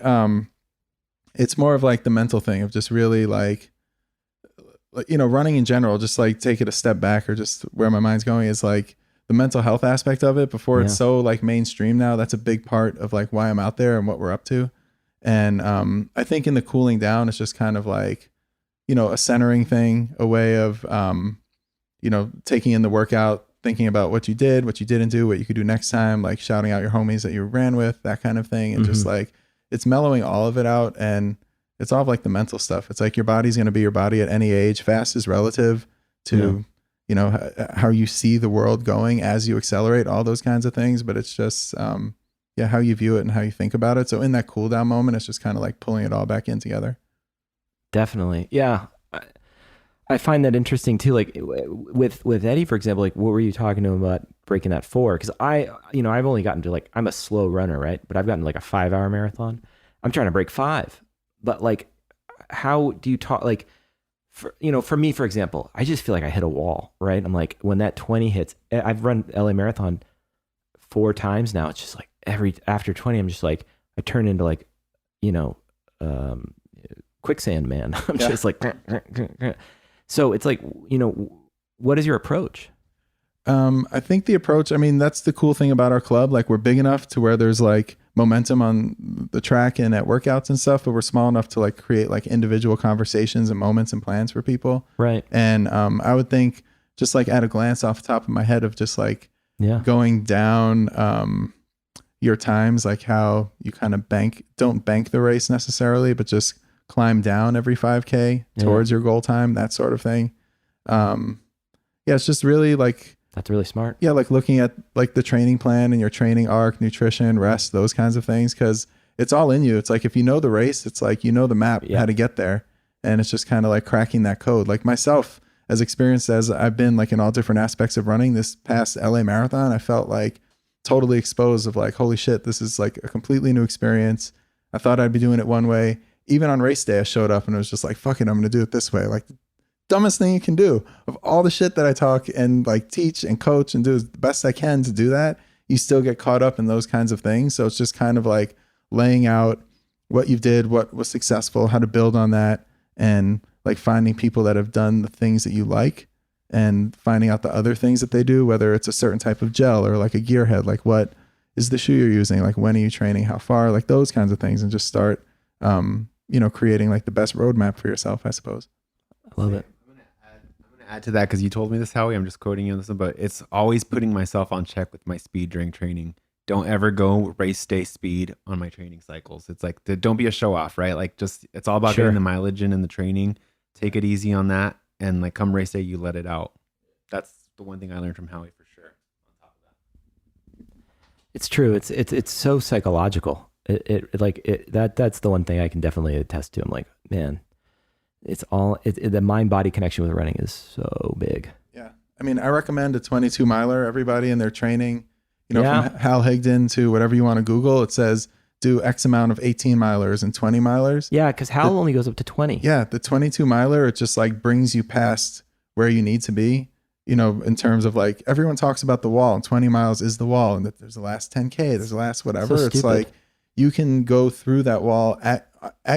it's more of like the mental thing of just really like, you know, running in general, just like take it a step back, or just where my mind's going is like the mental health aspect of it before it's so like mainstream now. That's a big part of like why I'm out there and what we're up to. And I think in the cooling down, it's just kind of like, you know, a centering thing, a way of, you know, taking in the workout, thinking about what you did, what you didn't do, what you could do next time, like shouting out your homies that you ran with, that kind of thing. And just like, it's mellowing all of it out. And it's all of like the mental stuff. It's like your body's going to be your body at any age. Fast is relative to, you know, how you see the world going as you accelerate, all those kinds of things. But it's just, how you view it and how you think about it. So in that cool down moment, it's just kind of like pulling it all back in together. Definitely. Yeah. I find that interesting too. Like with Eddie, for example, like what were you talking to him about breaking that 4? Cause I've only gotten to like, I'm a slow runner, right? But I've gotten like a 5-hour marathon. I'm trying to break 5, but like, how do you talk? Like for me, for example, I just feel like I hit a wall, right? I'm like, when that 20 hits, I've run LA Marathon 4 times now. It's just like after 20, I'm just like, I turn into like, quicksand man. I'm just like, so it's like, what is your approach? I think the approach, I mean, that's the cool thing about our club. Like we're big enough to where there's like momentum on the track and at workouts and stuff, but we're small enough to like create like individual conversations and moments and plans for people. Right. And I would think just like at a glance off the top of my head of just like going down your times, like how you kind of don't bank the race necessarily, but just climb down every 5K towards your goal time, that sort of thing. It's just really like, that's really smart. Yeah. Like looking at like the training plan and your training arc, nutrition, rest, those kinds of things. Cause it's all in you. It's like, if you know the race, it's like, you know, the map, how to get there. And it's just kind of like cracking that code. Like myself, as experienced as I've been like in all different aspects of running, this past LA Marathon, I felt like totally exposed of like, holy shit, this is like a completely new experience. I thought I'd be doing it one way. Even on race day, I showed up and it was just like, fuck it, I'm going to do it this way. Like the dumbest thing you can do. Of all the shit that I talk and like teach and coach and do the best I can to do that, you still get caught up in those kinds of things. So it's just kind of like laying out what you did, what was successful, how to build on that, and like finding people that have done the things that you like and finding out the other things that they do, whether it's a certain type of gel or like a gearhead, like what is the shoe you're using? Like, when are you training? How far? Like those kinds of things, and just start, creating like the best roadmap for yourself, I suppose. I love it. I'm gonna add to that because you told me this, Howie. I'm just quoting you on this one, but it's always putting myself on check with my speed during training. Don't ever go race day speed on my training cycles. It's like, don't be a show off, right? Like, just, it's all about getting the mileage in and the training. Take it easy on that. And like, come race day, you let it out. That's the one thing I learned from Howie for sure. On top of that. It's true. It's so psychological. That's the one thing I can definitely attest to. I'm like, man, the mind body connection with running is so big. Yeah. I mean, I recommend a 22 miler, everybody in their training, from Hal Higdon to whatever you want to Google. It says do X amount of 18 milers and 20 milers. Yeah. Cause Hal only goes up to 20. Yeah. The 22 miler, it just like brings you past where you need to be, in terms of like, everyone talks about the wall, and 20 miles is the wall, and that there's the last 10K, there's the last whatever. So it's like, you can go through that wall at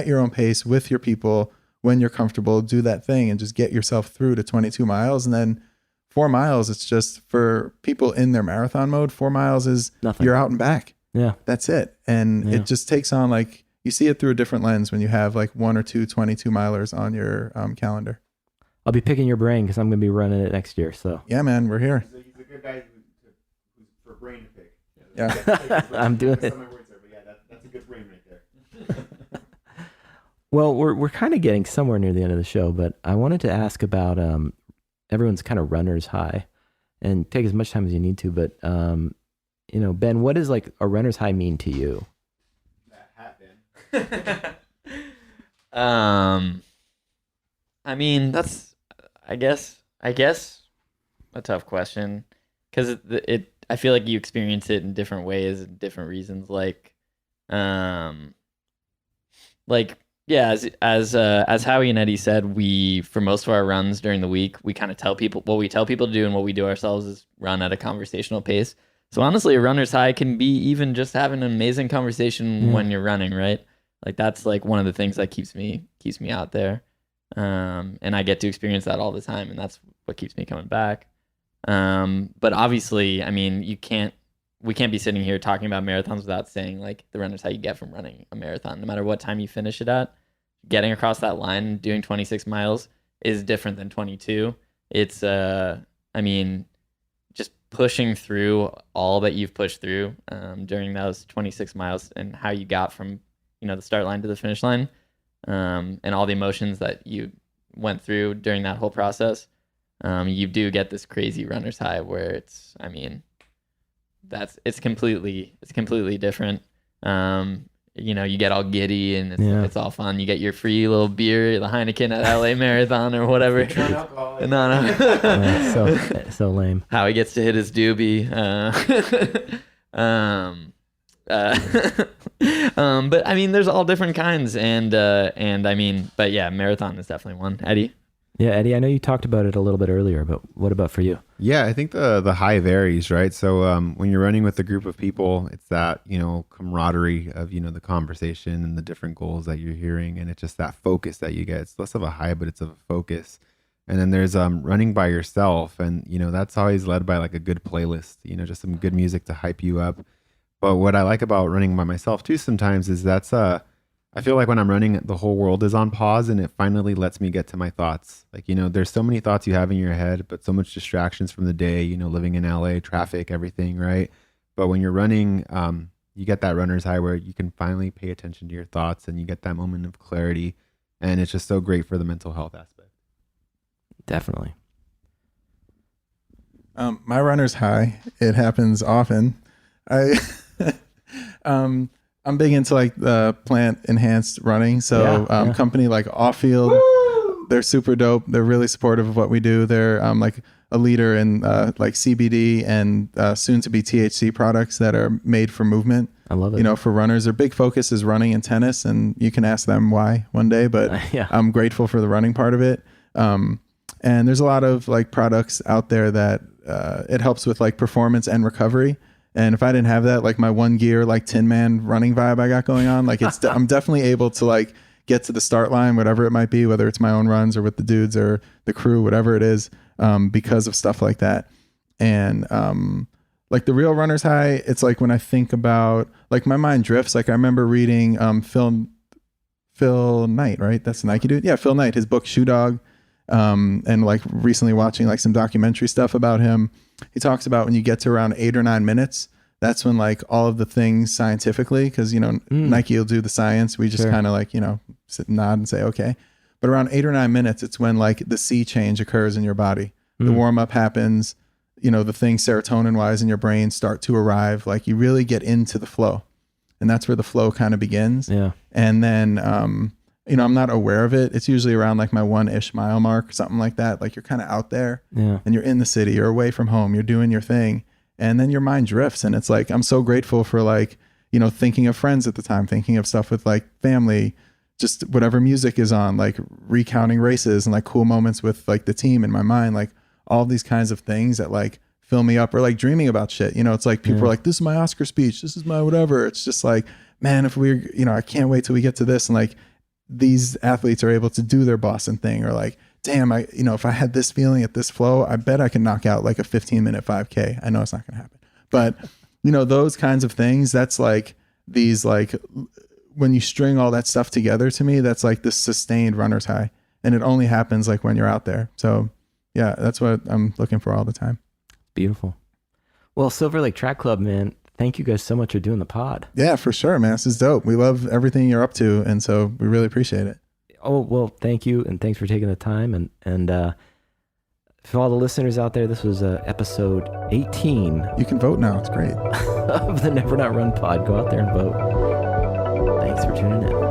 your own pace with your people when you're comfortable, do that thing and just get yourself through to 22 miles. And then 4 miles, it's just for people in their marathon mode. 4 miles is nothing. You're out and back. Yeah. That's it. And it just takes on, like, you see it through a different lens when you have like 1 or 2 22 milers on your calendar. I'll be picking your brain because I'm going to be running it next year. So yeah, man, we're here. He's a good guy for brain to pick. Yeah. I'm doing it. That's a good brain right there. Well, we're kind of getting somewhere near the end of the show, but I wanted to ask about everyone's kind of runner's high, and take as much time as you need to. But Ben, what does like a runner's high mean to you? That hat, Ben. I mean, that's I guess a tough question, because I feel like you experience it in different ways and different reasons. Yeah, as Howie and Eddie said, we, for most of our runs during the week, we kind of tell people what we tell people to do, and what we do ourselves is run at a conversational pace. So honestly, a runner's high can be even just having an amazing conversation when you're running, right? Like, that's like one of the things that keeps me out there. And I get to experience that all the time, and that's what keeps me coming back. But obviously, I mean, we can't be sitting here talking about marathons without saying, like, the runner's high you get from running a marathon. No matter what time you finish it at, getting across that line, doing 26 miles is different than 22. It's, just pushing through all that you've pushed through during those 26 miles, and how you got from, the start line to the finish line, and all the emotions that you went through during that whole process. You do get this crazy runner's high where it's completely different. You get all giddy, and it's all fun. You get your free little beer, the Heineken at LA Marathon or whatever. No. So lame. How he gets to hit his doobie. But I mean, there's all different kinds, but yeah, marathon is definitely one. Eddie? Yeah, Eddie, I know you talked about it a little bit earlier, but what about for you? Yeah, I think the high varies, right? So when you're running with a group of people, it's that, camaraderie of, the conversation and the different goals that you're hearing. And it's just that focus that you get. It's less of a high, but it's of a focus. And then there's running by yourself. And, that's always led by like a good playlist, just some good music to hype you up. But what I like about running by myself too sometimes is I feel like when I'm running, the whole world is on pause, and it finally lets me get to my thoughts. Like, there's so many thoughts you have in your head, but so much distractions from the day, living in LA, traffic, everything, right? But when you're running, you get that runner's high where you can finally pay attention to your thoughts, and you get that moment of clarity. And it's just so great for the mental health aspect. Definitely. My runner's high, it happens often. I'm big into like the plant enhanced running. So company like Off Field, they're super dope. They're really supportive of what we do. They're like a leader in like CBD and soon to be THC products that are made for movement. I love it. For runners, their big focus is running and tennis, and you can ask them why one day, but I'm grateful for the running part of it. And there's a lot of like products out there that it helps with like performance and recovery. And if I didn't have that, like my One Gear, like Tin Man running vibe I got going on, like I'm definitely able to like get to the start line, whatever it might be, whether it's my own runs or with the dudes or the crew, whatever it is, because of stuff like that. And like the real runner's high, it's like when I think about, like my mind drifts. Like I remember reading Phil Knight, right? That's the Nike dude. Yeah, Phil Knight, his book Shoe Dog, and like recently watching like some documentary stuff about him. He talks about when you get to around 8 or 9 minutes, that's when like all of the things scientifically, because Nike will do the science, we just kind of like sit and nod and say okay. But around 8 or 9 minutes, it's when like the sea change occurs in your body. The warm up happens. The things serotonin wise in your brain start to arrive. Like you really get into the flow, and that's where the flow kind of begins. Yeah. And then, I'm not aware of it. It's usually around like my 1-ish mile mark, something like that. Like you're kind of out there and you're in the city, you're away from home, you're doing your thing. And then your mind drifts. And it's like, I'm so grateful for like, thinking of friends at the time, thinking of stuff with like family, just whatever music is on, like recounting races and like cool moments with like the team in my mind, like all these kinds of things that like fill me up, or like dreaming about shit. It's like people are like, this is my Oscar speech, this is my whatever. It's just like, man, if we're, I can't wait till we get to this. And like these athletes are able to do their Boston thing, or like, damn, if I had this feeling at this flow, I bet I can knock out like a 15-minute 5K. I know it's not going to happen, but those kinds of things, that's like these, like when you string all that stuff together, to me, that's like this sustained runner's high, and it only happens like when you're out there. So yeah, that's what I'm looking for all the time. Beautiful. Well, Silver Lake Track Club, man, thank you guys so much for doing the pod. Yeah, for sure, man. This is dope. We love everything you're up to, and so we really appreciate it. Oh, well, thank you, and thanks for taking the time. And for all the listeners out there, this was episode 18. You can vote now. It's great. Of the Never Not Run pod. Go out there and vote. Thanks for tuning in.